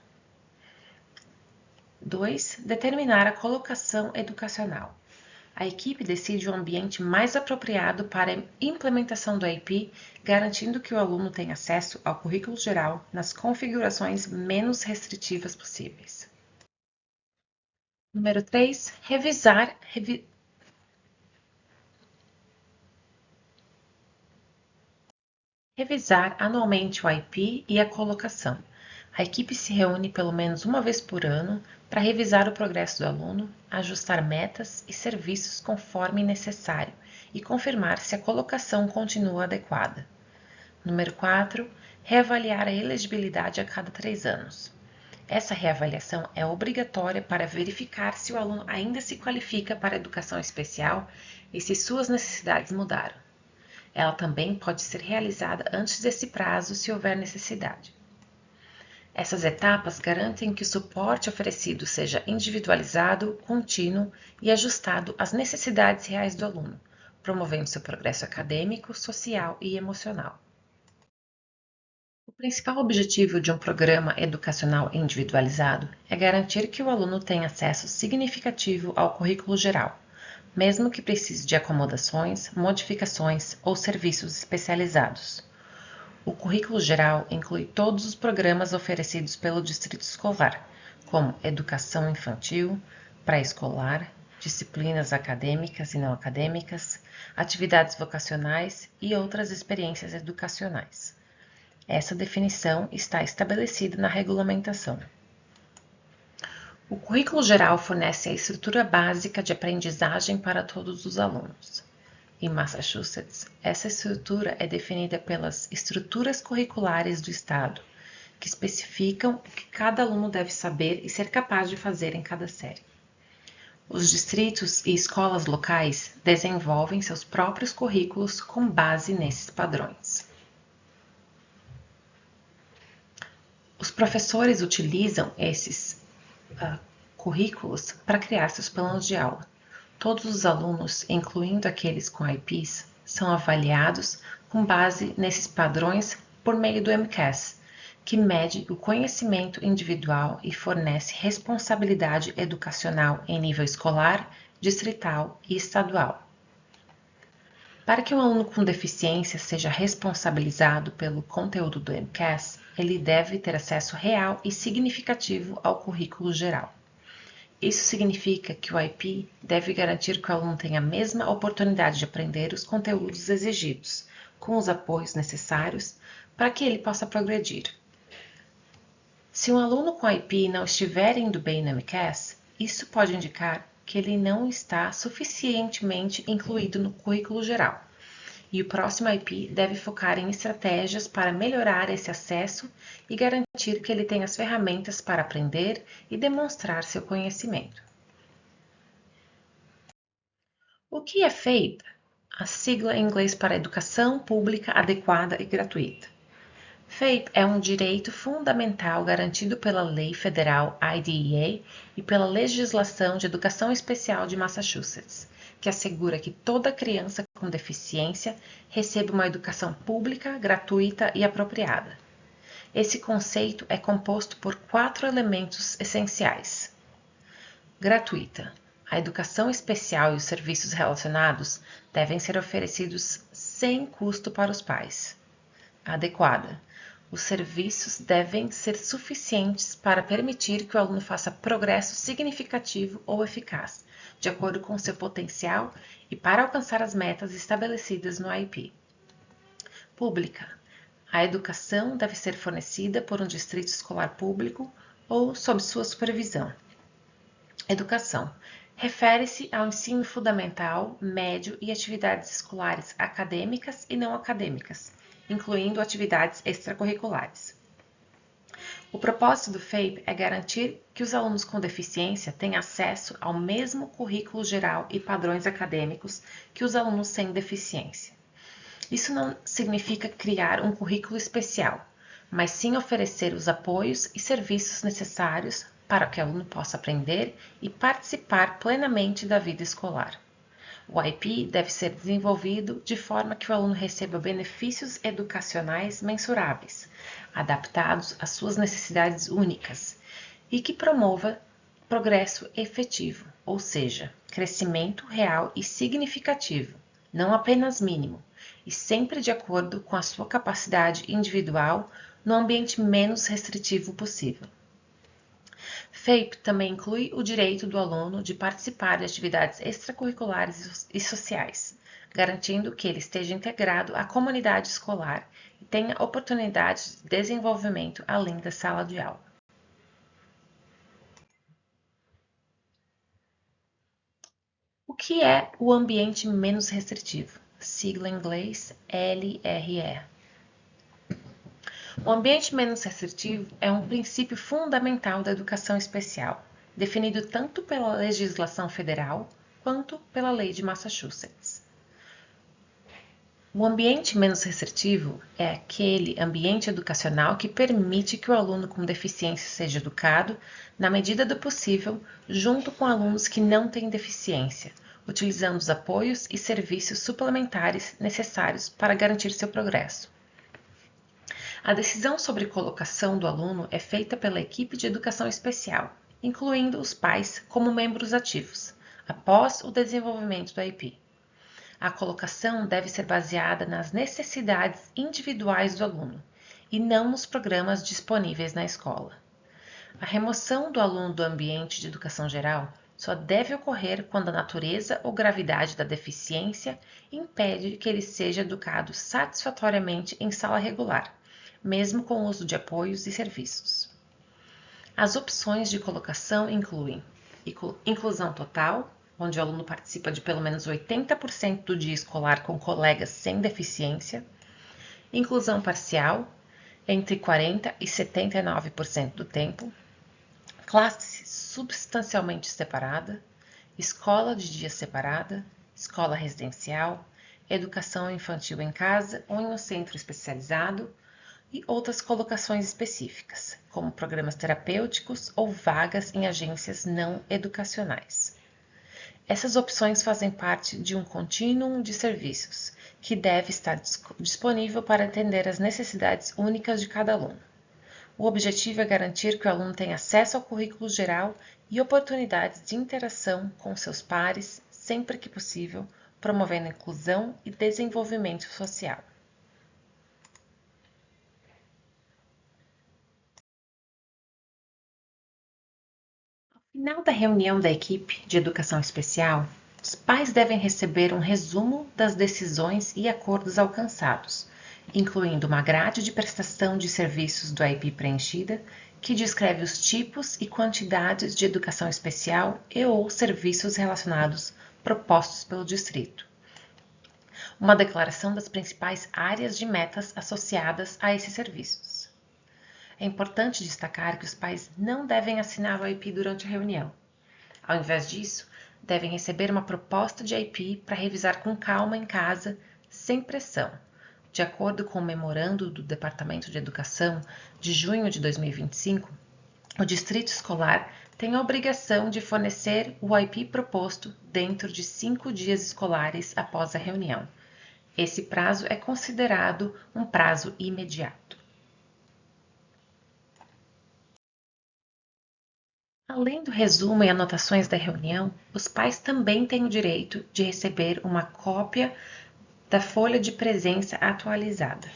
2. Determinar a colocação educacional. A equipe decide o ambiente mais apropriado para a implementação do IP, garantindo que o aluno tenha acesso ao currículo geral nas configurações menos restritivas possíveis. Número 3. Revisar anualmente o IP e a colocação. A equipe se reúne pelo menos uma vez por ano para revisar o progresso do aluno, ajustar metas e serviços conforme necessário e confirmar se a colocação continua adequada. Número 4. Reavaliar a elegibilidade a cada 3 anos. Essa reavaliação é obrigatória para verificar se o aluno ainda se qualifica para a educação especial e se suas necessidades mudaram. Ela também pode ser realizada antes desse prazo se houver necessidade. Essas etapas garantem que o suporte oferecido seja individualizado, contínuo e ajustado às necessidades reais do aluno, promovendo seu progresso acadêmico, social e emocional. O principal objetivo de um programa educacional individualizado é garantir que o aluno tenha acesso significativo ao currículo geral, mesmo que precise de acomodações, modificações ou serviços especializados. O currículo geral inclui todos os programas oferecidos pelo distrito escolar, como educação infantil, pré-escolar, disciplinas acadêmicas e não acadêmicas, atividades vocacionais e outras experiências educacionais. Essa definição está estabelecida na regulamentação. O currículo geral fornece a estrutura básica de aprendizagem para todos os alunos. Em Massachusetts, essa estrutura é definida pelas estruturas curriculares do Estado, que especificam o que cada aluno deve saber e ser capaz de fazer em cada série. Os distritos e escolas locais desenvolvem seus próprios currículos com base nesses padrões. Os professores utilizam esses currículos para criar seus planos de aula. Todos os alunos, incluindo aqueles com IPs, são avaliados com base nesses padrões por meio do MCAS, que mede o conhecimento individual e fornece responsabilidade educacional em nível escolar, distrital e estadual. Para que um aluno com deficiência seja responsabilizado pelo conteúdo do MCAS, ele deve ter acesso real e significativo ao currículo geral. Isso significa que o IP deve garantir que o aluno tenha a mesma oportunidade de aprender os conteúdos exigidos, com os apoios necessários para que ele possa progredir. Se um aluno com IP não estiver indo bem no MCAS, isso pode indicar que ele não está suficientemente incluído no currículo geral, e o próximo IP deve focar em estratégias para melhorar esse acesso e garantir que ele tenha as ferramentas para aprender e demonstrar seu conhecimento. O que é FAPE? A sigla em inglês para Educação Pública Adequada e Gratuita. FAPE é um direito fundamental garantido pela Lei Federal IDEA e pela Legislação de Educação Especial de Massachusetts, que assegura que toda criança com deficiência receba uma educação pública, gratuita e apropriada. Esse conceito é composto por 4 elementos essenciais. Gratuita. A educação especial e os serviços relacionados devem ser oferecidos sem custo para os pais. Adequada. Os serviços devem ser suficientes para permitir que o aluno faça progresso significativo ou eficaz, de acordo com seu potencial e para alcançar as metas estabelecidas no IP. Pública. A educação deve ser fornecida por um distrito escolar público ou sob sua supervisão. Educação. Refere-se ao ensino fundamental, médio e atividades escolares acadêmicas e não acadêmicas, incluindo atividades extracurriculares. O propósito do FAPE é garantir que os alunos com deficiência tenham acesso ao mesmo currículo geral e padrões acadêmicos que os alunos sem deficiência. Isso não significa criar um currículo especial, mas sim oferecer os apoios e serviços necessários para que o aluno possa aprender e participar plenamente da vida escolar. O IP deve ser desenvolvido de forma que o aluno receba benefícios educacionais mensuráveis, adaptados às suas necessidades únicas, e que promova progresso efetivo, ou seja, crescimento real e significativo, não apenas mínimo, e sempre de acordo com a sua capacidade individual no ambiente menos restritivo possível. FAPE também inclui o direito do aluno de participar de atividades extracurriculares e sociais, garantindo que ele esteja integrado à comunidade escolar e tenha oportunidades de desenvolvimento além da sala de aula. O que é o ambiente menos restritivo? Sigla em inglês LRE. O ambiente menos restritivo é um princípio fundamental da educação especial, definido tanto pela legislação federal quanto pela lei de Massachusetts. O ambiente menos restritivo é aquele ambiente educacional que permite que o aluno com deficiência seja educado, na medida do possível, junto com alunos que não têm deficiência, utilizando os apoios e serviços suplementares necessários para garantir seu progresso. A decisão sobre colocação do aluno é feita pela equipe de educação especial, incluindo os pais como membros ativos, após o desenvolvimento do IP. A colocação deve ser baseada nas necessidades individuais do aluno e não nos programas disponíveis na escola. A remoção do aluno do ambiente de educação geral só deve ocorrer quando a natureza ou gravidade da deficiência impede que ele seja educado satisfatoriamente em sala regular, mesmo com o uso de apoios e serviços. As opções de colocação incluem inclusão total, onde o aluno participa de pelo menos 80% do dia escolar com colegas sem deficiência, inclusão parcial, entre 40% e 79% do tempo, classe substancialmente separada, escola de dia separada, escola residencial, educação infantil em casa ou em um centro especializado, e outras colocações específicas, como programas terapêuticos ou vagas em agências não educacionais. Essas opções fazem parte de um contínuo de serviços, que deve estar disponível para atender às necessidades únicas de cada aluno. O objetivo é garantir que o aluno tenha acesso ao currículo geral e oportunidades de interação com seus pares, sempre que possível, promovendo inclusão e desenvolvimento social. No final da reunião da equipe de educação especial, os pais devem receber um resumo das decisões e acordos alcançados, incluindo uma grade de prestação de serviços do IP preenchida, que descreve os tipos e quantidades de educação especial e/ou serviços relacionados propostos pelo distrito. Uma declaração das principais áreas de metas associadas a esses serviços. É importante destacar que os pais não devem assinar o IP durante a reunião. Ao invés disso, devem receber uma proposta de IP para revisar com calma em casa, sem pressão. De acordo com o memorando do Departamento de Educação de junho de 2025, o distrito escolar tem a obrigação de fornecer o IP proposto dentro de 5 dias escolares após a reunião. Esse prazo é considerado um prazo imediato. Além do resumo e anotações da reunião, os pais também têm o direito de receber uma cópia da folha de presença atualizada.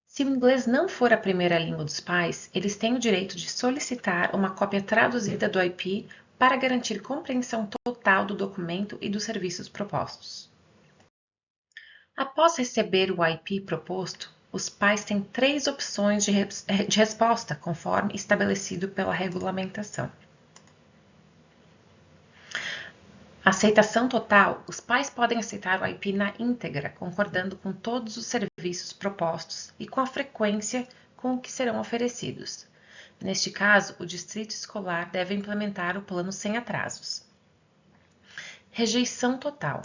Se o inglês não for a primeira língua dos pais, eles têm o direito de solicitar uma cópia traduzida do IP para garantir compreensão total do documento e dos serviços propostos. Após receber o IP proposto, os pais têm 3 opções de resposta, conforme estabelecido pela regulamentação. Aceitação total: os pais podem aceitar o IP na íntegra, concordando com todos os serviços propostos e com a frequência com que serão oferecidos. Neste caso, o distrito escolar deve implementar o plano sem atrasos. Rejeição total: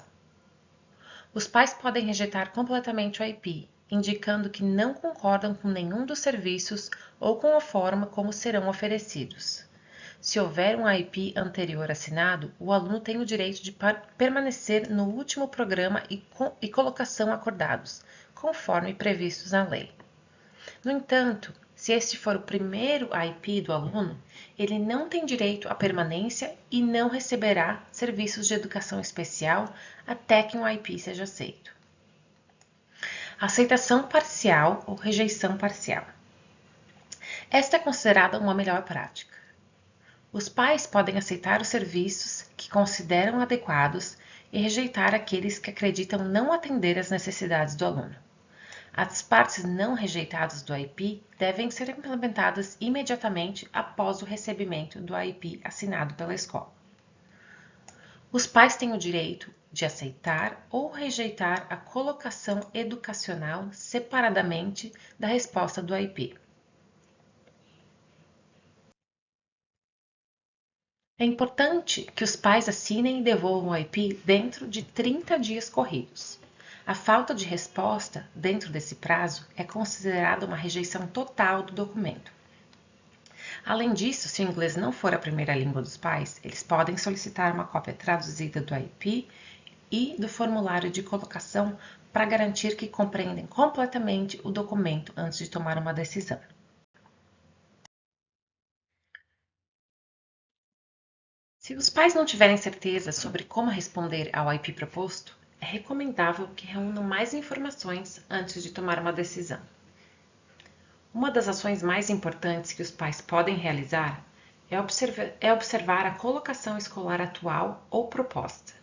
os pais podem rejeitar completamente o IP, indicando que não concordam com nenhum dos serviços ou com a forma como serão oferecidos. Se houver um IP anterior assinado, o aluno tem o direito de permanecer no último programa e colocação acordados, conforme previstos na lei. No entanto, se este for o primeiro IP do aluno, ele não tem direito à permanência e não receberá serviços de educação especial até que um IP seja aceito. Aceitação parcial ou rejeição parcial. Esta é considerada uma melhor prática. Os pais podem aceitar os serviços que consideram adequados e rejeitar aqueles que acreditam não atender às necessidades do aluno. As partes não rejeitadas do IP devem ser implementadas imediatamente após o recebimento do IP assinado pela escola. Os pais têm o direito de aceitar ou rejeitar a colocação educacional separadamente da resposta do IP. É importante que os pais assinem e devolvam o IP dentro de 30 dias corridos. A falta de resposta dentro desse prazo é considerada uma rejeição total do documento. Além disso, se o inglês não for a primeira língua dos pais, eles podem solicitar uma cópia traduzida do IP e do formulário de colocação para garantir que compreendem completamente o documento antes de tomar uma decisão. Se os pais não tiverem certeza sobre como responder ao IP proposto, é recomendável que reúnam mais informações antes de tomar uma decisão. Uma das ações mais importantes que os pais podem realizar é observar a colocação escolar atual ou proposta.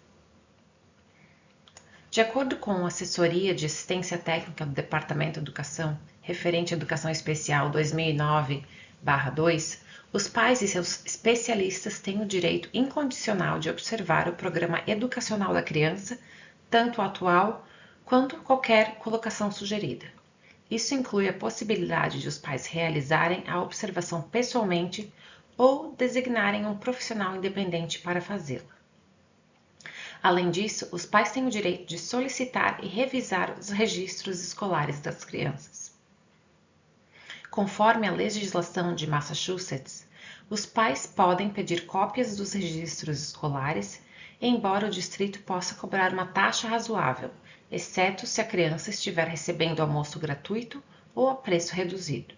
De acordo com a Assessoria de Assistência Técnica do Departamento de Educação, referente à Educação Especial 2009/2, os pais e seus especialistas têm o direito incondicional de observar o programa educacional da criança, tanto o atual quanto qualquer colocação sugerida. Isso inclui a possibilidade de os pais realizarem a observação pessoalmente ou designarem um profissional independente para fazê-la. Além disso, os pais têm o direito de solicitar e revisar os registros escolares das crianças. Conforme a legislação de Massachusetts, os pais podem pedir cópias dos registros escolares, embora o distrito possa cobrar uma taxa razoável, exceto se a criança estiver recebendo almoço gratuito ou a preço reduzido.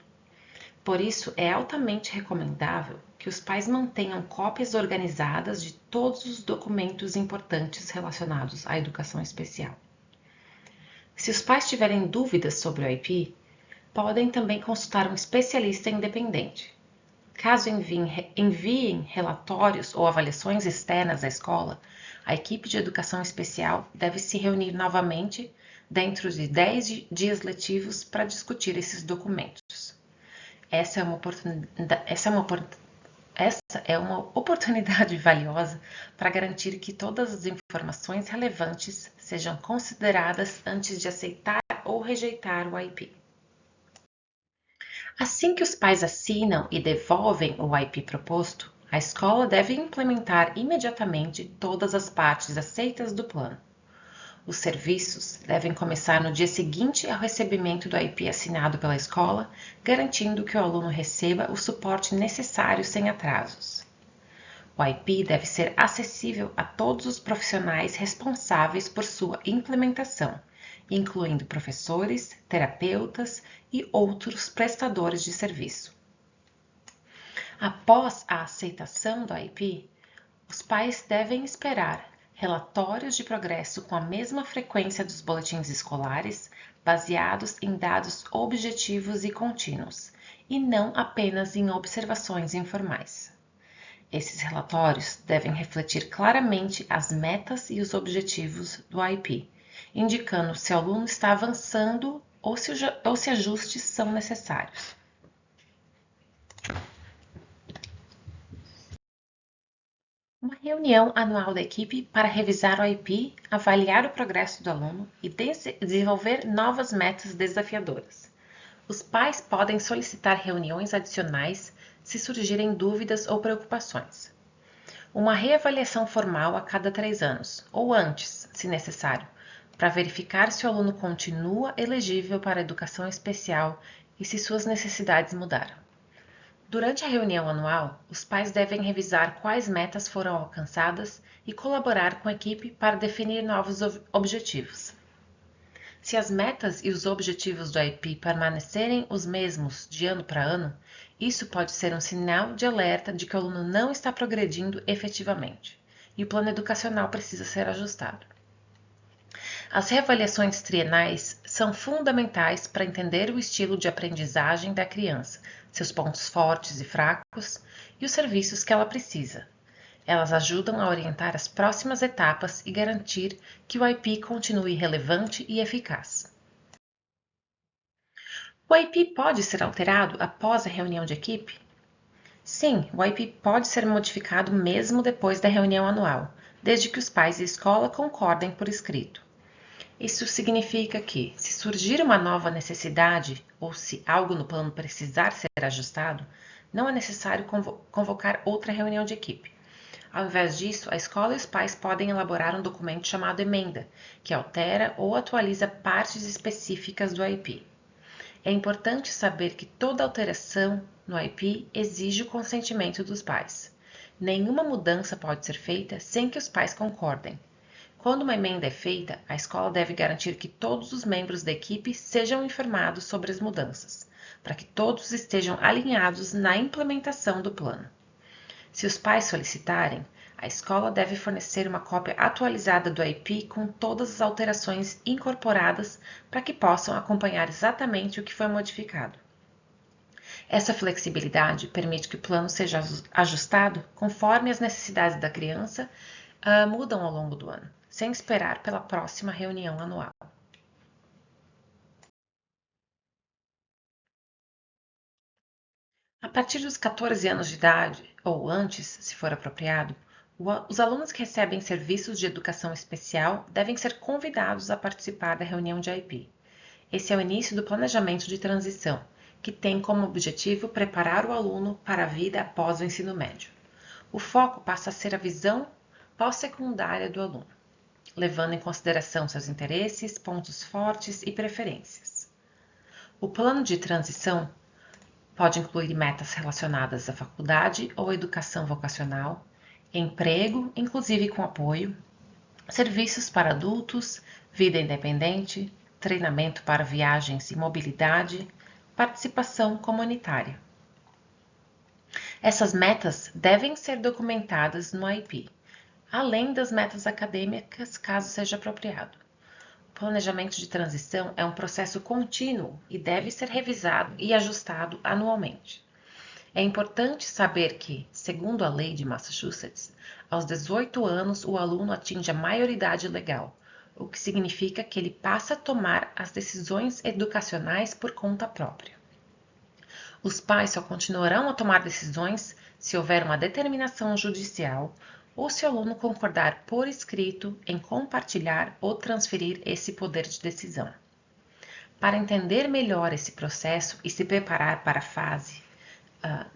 Por isso, é altamente recomendável que os pais mantenham cópias organizadas de todos os documentos importantes relacionados à educação especial. Se os pais tiverem dúvidas sobre o IP, podem também consultar um especialista independente. Caso enviem relatórios ou avaliações externas à escola, a equipe de educação especial deve se reunir novamente dentro de 10 dias letivos para discutir esses documentos. Essa é uma oportunidade valiosa para garantir que todas as informações relevantes sejam consideradas antes de aceitar ou rejeitar o IP. Assim que os pais assinam e devolvem o IP proposto, a escola deve implementar imediatamente todas as partes aceitas do plano. Os serviços devem começar no dia seguinte ao recebimento do IP assinado pela escola, garantindo que o aluno receba o suporte necessário sem atrasos. O IP deve ser acessível a todos os profissionais responsáveis por sua implementação, incluindo professores, terapeutas e outros prestadores de serviço. Após a aceitação do IP, os pais devem esperar relatórios de progresso com a mesma frequência dos boletins escolares, baseados em dados objetivos e contínuos, e não apenas em observações informais. Esses relatórios devem refletir claramente as metas e os objetivos do IP, indicando se o aluno está avançando ou se ajustes são necessários. Uma reunião anual da equipe para revisar o IP, avaliar o progresso do aluno e desenvolver novas metas desafiadoras. Os pais podem solicitar reuniões adicionais se surgirem dúvidas ou preocupações. Uma reavaliação formal a cada 3 anos, ou antes, se necessário, para verificar se o aluno continua elegível para a educação especial e se suas necessidades mudaram. Durante a reunião anual, os pais devem revisar quais metas foram alcançadas e colaborar com a equipe para definir novos objetivos. Se as metas e os objetivos do IP permanecerem os mesmos de ano para ano, isso pode ser um sinal de alerta de que o aluno não está progredindo efetivamente e o plano educacional precisa ser ajustado. As reavaliações trienais são fundamentais para entender o estilo de aprendizagem da criança, seus pontos fortes e fracos e os serviços que ela precisa. Elas ajudam a orientar as próximas etapas e garantir que o IP continue relevante e eficaz. O IP pode ser alterado após a reunião de equipe? Sim, o IP pode ser modificado mesmo depois da reunião anual, desde que os pais e a escola concordem por escrito. Isso significa que, se surgir uma nova necessidade ou se algo no plano precisar ser ajustado, não é necessário convocar outra reunião de equipe. Ao invés disso, a escola e os pais podem elaborar um documento chamado emenda, que altera ou atualiza partes específicas do IP. É importante saber que toda alteração no IP exige o consentimento dos pais. Nenhuma mudança pode ser feita sem que os pais concordem. Quando uma emenda é feita, a escola deve garantir que todos os membros da equipe sejam informados sobre as mudanças, para que todos estejam alinhados na implementação do plano. Se os pais solicitarem, a escola deve fornecer uma cópia atualizada do IP com todas as alterações incorporadas para que possam acompanhar exatamente o que foi modificado. Essa flexibilidade permite que o plano seja ajustado conforme as necessidades da criança mudam ao longo do ano, sem esperar pela próxima reunião anual. A partir dos 14 anos de idade, ou antes, se for apropriado, os alunos que recebem serviços de educação especial devem ser convidados a participar da reunião de IP. Esse é o início do planejamento de transição, que tem como objetivo preparar o aluno para a vida após o ensino médio. O foco passa a ser a visão pós-secundária do aluno, levando em consideração seus interesses, pontos fortes e preferências. O plano de transição pode incluir metas relacionadas à faculdade ou educação vocacional, emprego, inclusive com apoio, serviços para adultos, vida independente, treinamento para viagens e mobilidade, participação comunitária. Essas metas devem ser documentadas no IP, além das metas acadêmicas, caso seja apropriado. O planejamento de transição é um processo contínuo e deve ser revisado e ajustado anualmente. É importante saber que, segundo a lei de Massachusetts, aos 18 anos o aluno atinge a maioridade legal, o que significa que ele passa a tomar as decisões educacionais por conta própria. Os pais só continuarão a tomar decisões se houver uma determinação judicial ou se o aluno concordar por escrito em compartilhar ou transferir esse poder de decisão. Para entender melhor esse processo e se preparar para a fase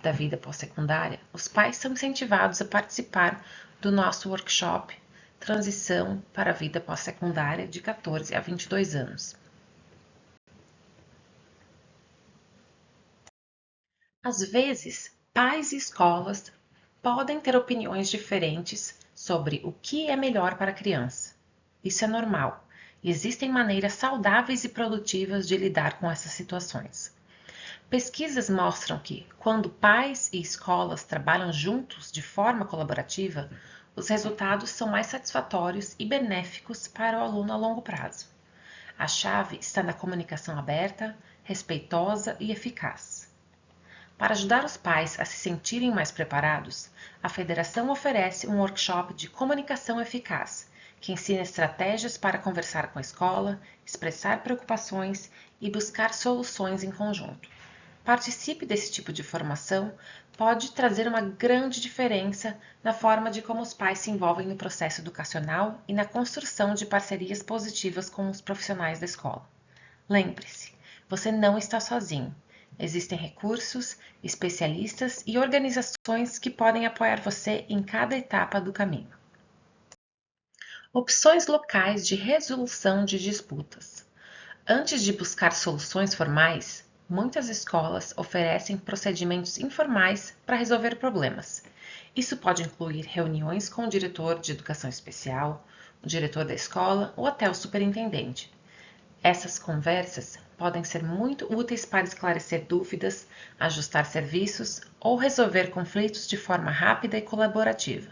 da vida pós-secundária, os pais são incentivados a participar do nosso workshop Transição para a Vida Pós-Secundária de 14 a 22 anos. Às vezes, pais e escolas podem ter opiniões diferentes sobre o que é melhor para a criança. Isso é normal, e existem maneiras saudáveis e produtivas de lidar com essas situações. Pesquisas mostram que, quando pais e escolas trabalham juntos de forma colaborativa, os resultados são mais satisfatórios e benéficos para o aluno a longo prazo. A chave está na comunicação aberta, respeitosa e eficaz. Para ajudar os pais a se sentirem mais preparados, a Federação oferece um workshop de comunicação eficaz, que ensina estratégias para conversar com a escola, expressar preocupações e buscar soluções em conjunto. Participe desse tipo de formação, pode trazer uma grande diferença na forma de como os pais se envolvem no processo educacional e na construção de parcerias positivas com os profissionais da escola. Lembre-se, você não está sozinho. Existem recursos, especialistas e organizações que podem apoiar você em cada etapa do caminho. Opções locais de resolução de disputas. Antes de buscar soluções formais, muitas escolas oferecem procedimentos informais para resolver problemas. Isso pode incluir reuniões com o diretor de educação especial, o diretor da escola ou até o superintendente. Essas conversas podem ser muito úteis para esclarecer dúvidas, ajustar serviços ou resolver conflitos de forma rápida e colaborativa.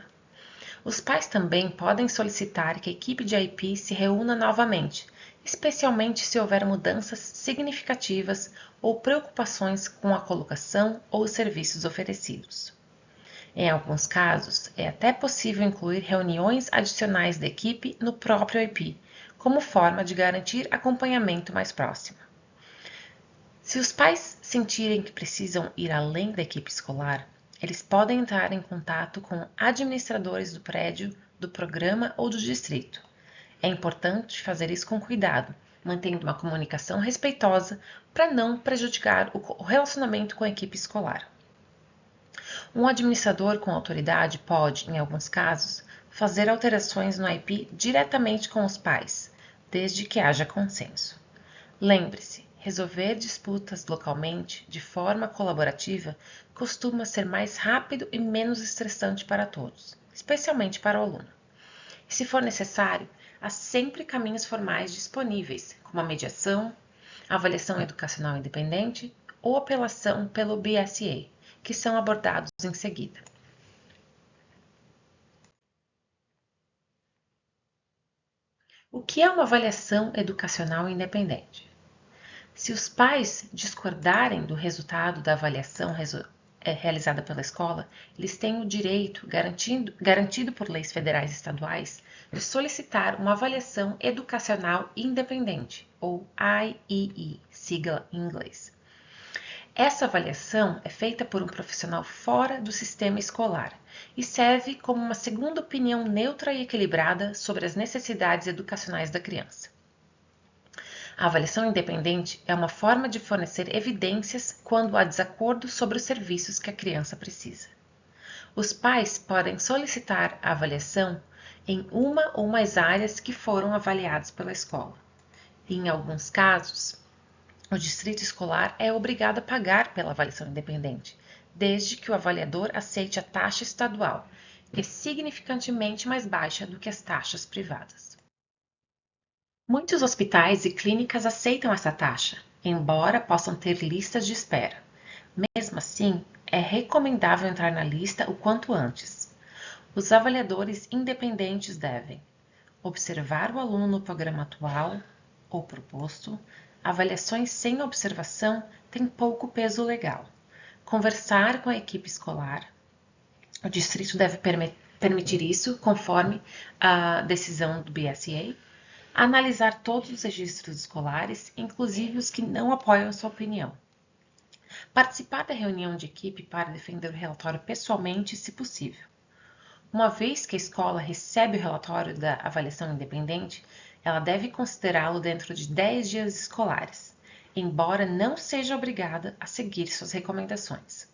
Os pais também podem solicitar que a equipe de IP se reúna novamente, especialmente se houver mudanças significativas ou preocupações com a colocação ou os serviços oferecidos. Em alguns casos, é até possível incluir reuniões adicionais da equipe no próprio IP, como forma de garantir acompanhamento mais próximo. Se os pais sentirem que precisam ir além da equipe escolar, eles podem entrar em contato com administradores do prédio, do programa ou do distrito. É importante fazer isso com cuidado, mantendo uma comunicação respeitosa para não prejudicar o relacionamento com a equipe escolar. Um administrador com autoridade pode, em alguns casos, fazer alterações no IP diretamente com os pais, desde que haja consenso. Lembre-se, resolver disputas localmente de forma colaborativa costuma ser mais rápido e menos estressante para todos, especialmente para o aluno. E se for necessário, há sempre caminhos formais disponíveis, como a mediação, a avaliação educacional independente ou apelação pelo BSA, que são abordados em seguida. O que é uma avaliação educacional independente? Se os pais discordarem do resultado da avaliação realizada pela escola, eles têm o direito, garantido por leis federais e estaduais, de solicitar uma avaliação educacional independente, ou IEE, sigla em inglês. Essa avaliação é feita por um profissional fora do sistema escolar e serve como uma segunda opinião neutra e equilibrada sobre as necessidades educacionais da criança. A avaliação independente é uma forma de fornecer evidências quando há desacordo sobre os serviços que a criança precisa. Os pais podem solicitar a avaliação em uma ou mais áreas que foram avaliadas pela escola. Em alguns casos, o distrito escolar é obrigado a pagar pela avaliação independente, desde que o avaliador aceite a taxa estadual, que é significativamente mais baixa do que as taxas privadas. Muitos hospitais e clínicas aceitam essa taxa, embora possam ter listas de espera. Mesmo assim, é recomendável entrar na lista o quanto antes. Os avaliadores independentes devem observar o aluno no programa atual ou proposto. Avaliações sem observação têm pouco peso legal. Conversar com a equipe escolar. O distrito deve permitir isso conforme a decisão do BSA. Analisar todos os registros escolares, inclusive os que não apoiam sua opinião. Participar da reunião de equipe para defender o relatório pessoalmente, se possível. Uma vez que a escola recebe o relatório da avaliação independente, ela deve considerá-lo dentro de 10 dias escolares, embora não seja obrigada a seguir suas recomendações.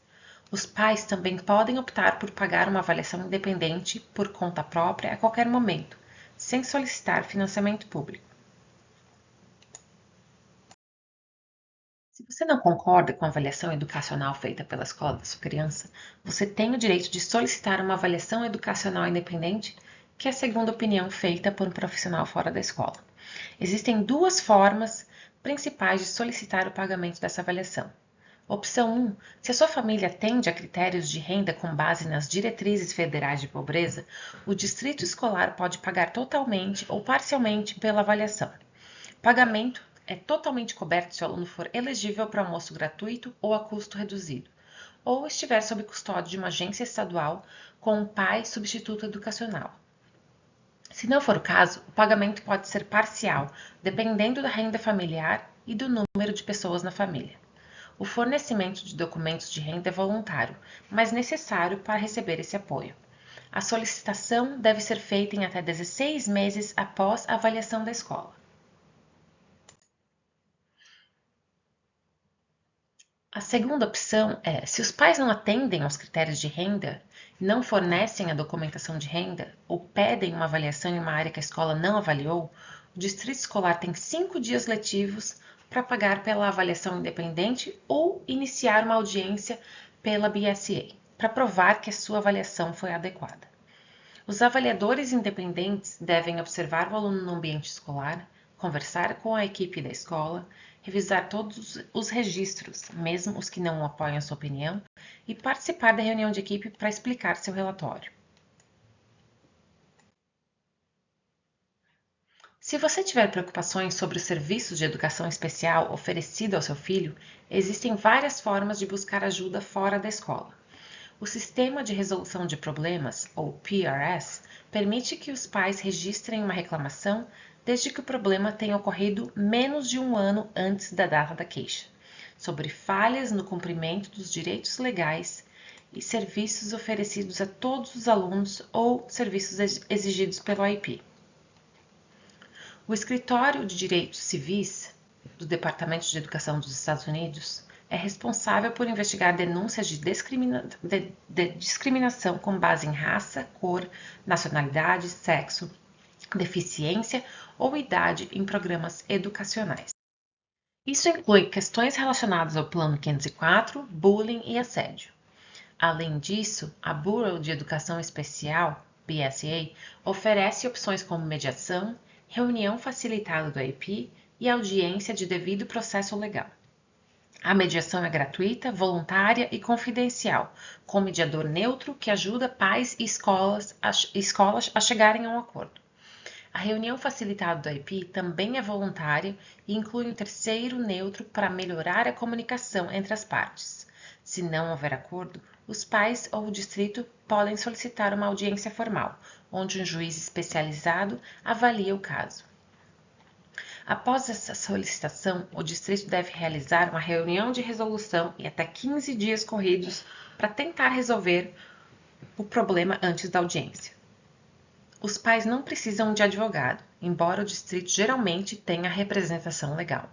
Os pais também podem optar por pagar uma avaliação independente por conta própria a qualquer momento, sem solicitar financiamento público. Se você não concorda com a avaliação educacional feita pela escola da sua criança, você tem o direito de solicitar uma avaliação educacional independente, que é a segunda opinião feita por um profissional fora da escola. Existem duas formas principais de solicitar o pagamento dessa avaliação. Opção 1. Se a sua família atende a critérios de renda com base nas diretrizes federais de pobreza, o distrito escolar pode pagar totalmente ou parcialmente pela avaliação. Pagamento é totalmente coberto se o aluno for elegível para almoço gratuito ou a custo reduzido, ou estiver sob custódia de uma agência estadual com um pai substituto educacional. Se não for o caso, o pagamento pode ser parcial, dependendo da renda familiar e do número de pessoas na família. O fornecimento de documentos de renda é voluntário, mas necessário para receber esse apoio. A solicitação deve ser feita em até 16 meses após a avaliação da escola. A segunda opção é, se os pais não atendem aos critérios de renda, não fornecem a documentação de renda ou pedem uma avaliação em uma área que a escola não avaliou, o distrito escolar tem 5 dias letivos para pagar pela avaliação independente ou iniciar uma audiência pela BSA, para provar que a sua avaliação foi adequada. Os avaliadores independentes devem observar o aluno no ambiente escolar, conversar com a equipe da escola, revisar todos os registros, mesmo os que não apoiam a sua opinião, e participar da reunião de equipe para explicar seu relatório. Se você tiver preocupações sobre os serviços de educação especial oferecido ao seu filho, existem várias formas de buscar ajuda fora da escola. O Sistema de Resolução de Problemas, ou PRS, permite que os pais registrem uma reclamação desde que o problema tenha ocorrido menos de um ano antes da data da queixa, sobre falhas no cumprimento dos direitos legais e serviços oferecidos a todos os alunos ou serviços exigidos pelo IP. O Escritório de Direitos Civis do Departamento de Educação dos Estados Unidos é responsável por investigar denúncias de discriminação com base em raça, cor, nacionalidade, sexo, deficiência ou idade em programas educacionais. Isso inclui questões relacionadas ao Plano 504, bullying e assédio. Além disso, a Bureau de Educação Especial, BSA, oferece opções como mediação, reunião facilitada do IP e audiência de devido processo legal. A mediação é gratuita, voluntária e confidencial, com mediador neutro que ajuda pais e escolas a chegarem a um acordo. A reunião facilitada do IP também é voluntária e inclui um terceiro neutro para melhorar a comunicação entre as partes. Se não houver acordo, os pais ou o distrito podem solicitar uma audiência formal, onde um juiz especializado avalia o caso. Após essa solicitação, o distrito deve realizar uma reunião de resolução em até 15 dias corridos para tentar resolver o problema antes da audiência. Os pais não precisam de advogado, embora o distrito geralmente tenha representação legal.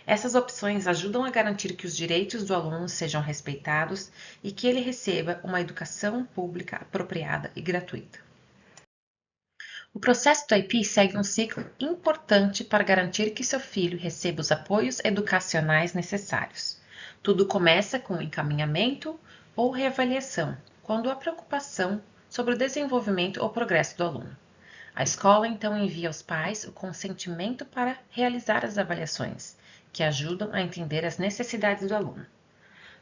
Essas opções ajudam a garantir que os direitos do aluno sejam respeitados e que ele receba uma educação pública apropriada e gratuita. O processo do IP segue um ciclo importante para garantir que seu filho receba os apoios educacionais necessários. Tudo começa com o encaminhamento ou reavaliação, quando há preocupação sobre o desenvolvimento ou progresso do aluno. A escola então envia aos pais o consentimento para realizar as avaliações, que ajudam a entender as necessidades do aluno.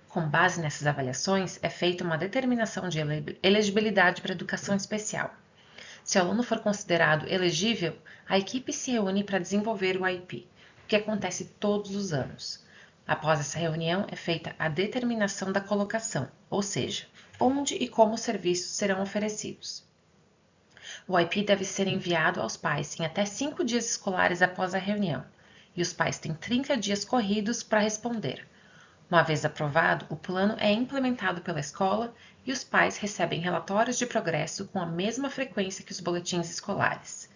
Com base nessas avaliações, é feita uma determinação de elegibilidade para educação especial. Se o aluno for considerado elegível, a equipe se reúne para desenvolver o IP, o que acontece todos os anos. Após essa reunião, é feita a determinação da colocação, ou seja, onde e como os serviços serão oferecidos. O IP deve ser enviado aos pais em até 5 dias escolares após a reunião, e os pais têm 30 dias corridos para responder. Uma vez aprovado, o plano é implementado pela escola e os pais recebem relatórios de progresso com a mesma frequência que os boletins escolares.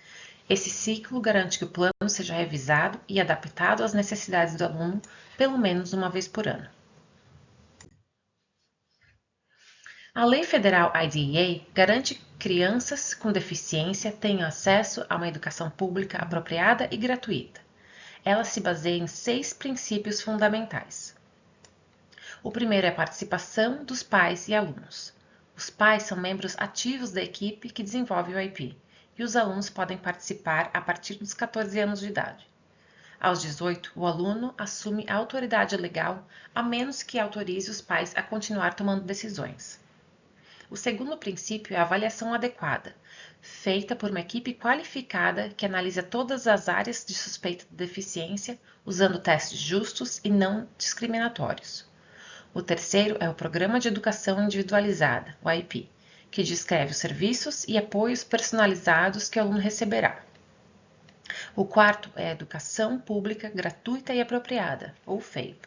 Esse ciclo garante que o plano seja revisado e adaptado às necessidades do aluno pelo menos uma vez por ano. A Lei Federal IDEA garante que crianças com deficiência tenham acesso a uma educação pública apropriada e gratuita. Ela se baseia em 6 princípios fundamentais. O primeiro é a participação dos pais e alunos. Os pais são membros ativos da equipe que desenvolve o IP, e os alunos podem participar a partir dos 14 anos de idade. Aos 18, o aluno assume a autoridade legal, a menos que autorize os pais a continuar tomando decisões. O segundo princípio é a avaliação adequada, feita por uma equipe qualificada que analisa todas as áreas de suspeita de deficiência, usando testes justos e não discriminatórios. O terceiro é o Programa de Educação Individualizada, o IP, que descreve os serviços e apoios personalizados que o aluno receberá. O quarto é a Educação Pública Gratuita e Apropriada, ou FAPE,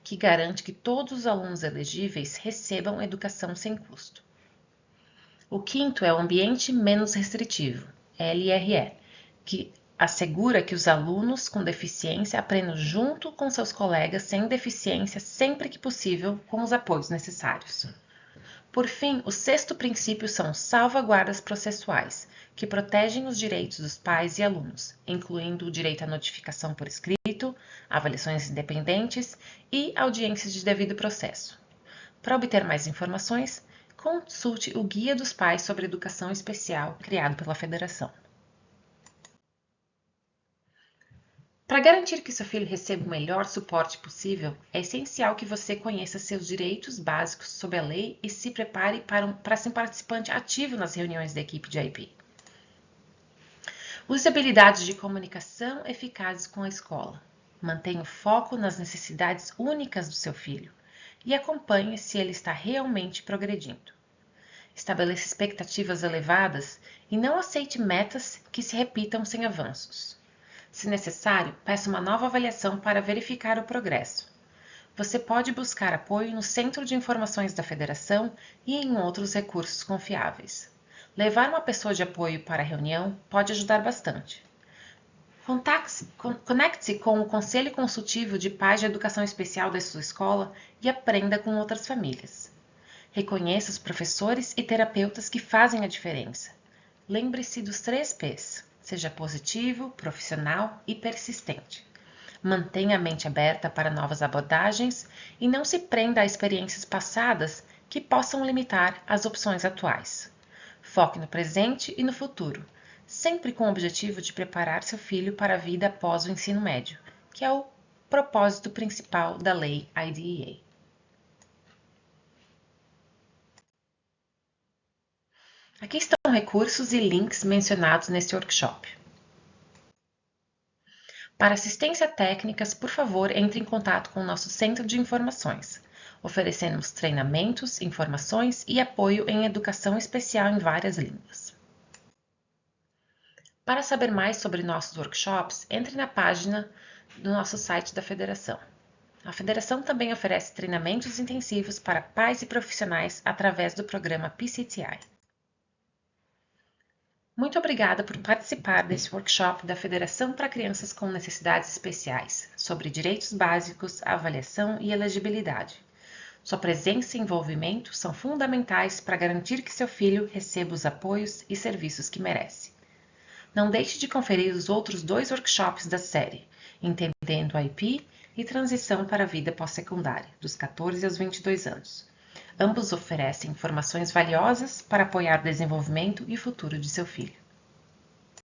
que garante que todos os alunos elegíveis recebam educação sem custo. O quinto é o Ambiente Menos Restritivo, LRE, que assegura que os alunos com deficiência aprendam junto com seus colegas sem deficiência sempre que possível com os apoios necessários. Por fim, o sexto princípio são salvaguardas processuais, que protegem os direitos dos pais e alunos, incluindo o direito à notificação por escrito, avaliações independentes e audiências de devido processo. Para obter mais informações, consulte o Guia dos Pais sobre Educação Especial, criado pela Federação. Para garantir que seu filho receba o melhor suporte possível, é essencial que você conheça seus direitos básicos sob a lei e se prepare para ser um participante ativo nas reuniões da equipe de IP. Use habilidades de comunicação eficazes com a escola. Mantenha o foco nas necessidades únicas do seu filho. e acompanhe se ele está realmente progredindo. Estabeleça expectativas elevadas e não aceite metas que se repitam sem avanços. Se necessário, peça uma nova avaliação para verificar o progresso. Você pode buscar apoio no Centro de Informações da Federação e em outros recursos confiáveis. Levar uma pessoa de apoio para a reunião pode ajudar bastante. Conecte-se com o Conselho Consultivo de Pais de Educação Especial da sua escola e aprenda com outras famílias. Reconheça os professores e terapeutas que fazem a diferença. Lembre-se dos 3 P's. Seja positivo, profissional e persistente. Mantenha a mente aberta para novas abordagens e não se prenda a experiências passadas que possam limitar as opções atuais. Foque no presente e no futuro, sempre com o objetivo de preparar seu filho para a vida após o ensino médio, que é o propósito principal da Lei IDEA. Aqui estão recursos e links mencionados neste workshop. Para assistência técnicas, por favor, entre em contato com o nosso Centro de Informações. Oferecemos treinamentos, informações e apoio em educação especial em várias línguas. Para saber mais sobre nossos workshops, entre na página do nosso site da Federação. A Federação também oferece treinamentos intensivos para pais e profissionais através do programa PCTI. Muito obrigada por participar desse workshop da Federação para Crianças com Necessidades Especiais, sobre direitos básicos, avaliação e elegibilidade. Sua presença e envolvimento são fundamentais para garantir que seu filho receba os apoios e serviços que merece. Não deixe de conferir os outros 2 workshops da série, Entendendo a IP e Transição para a Vida Pós-Secundária, dos 14 aos 22 anos. Ambos oferecem informações valiosas para apoiar o desenvolvimento e futuro de seu filho.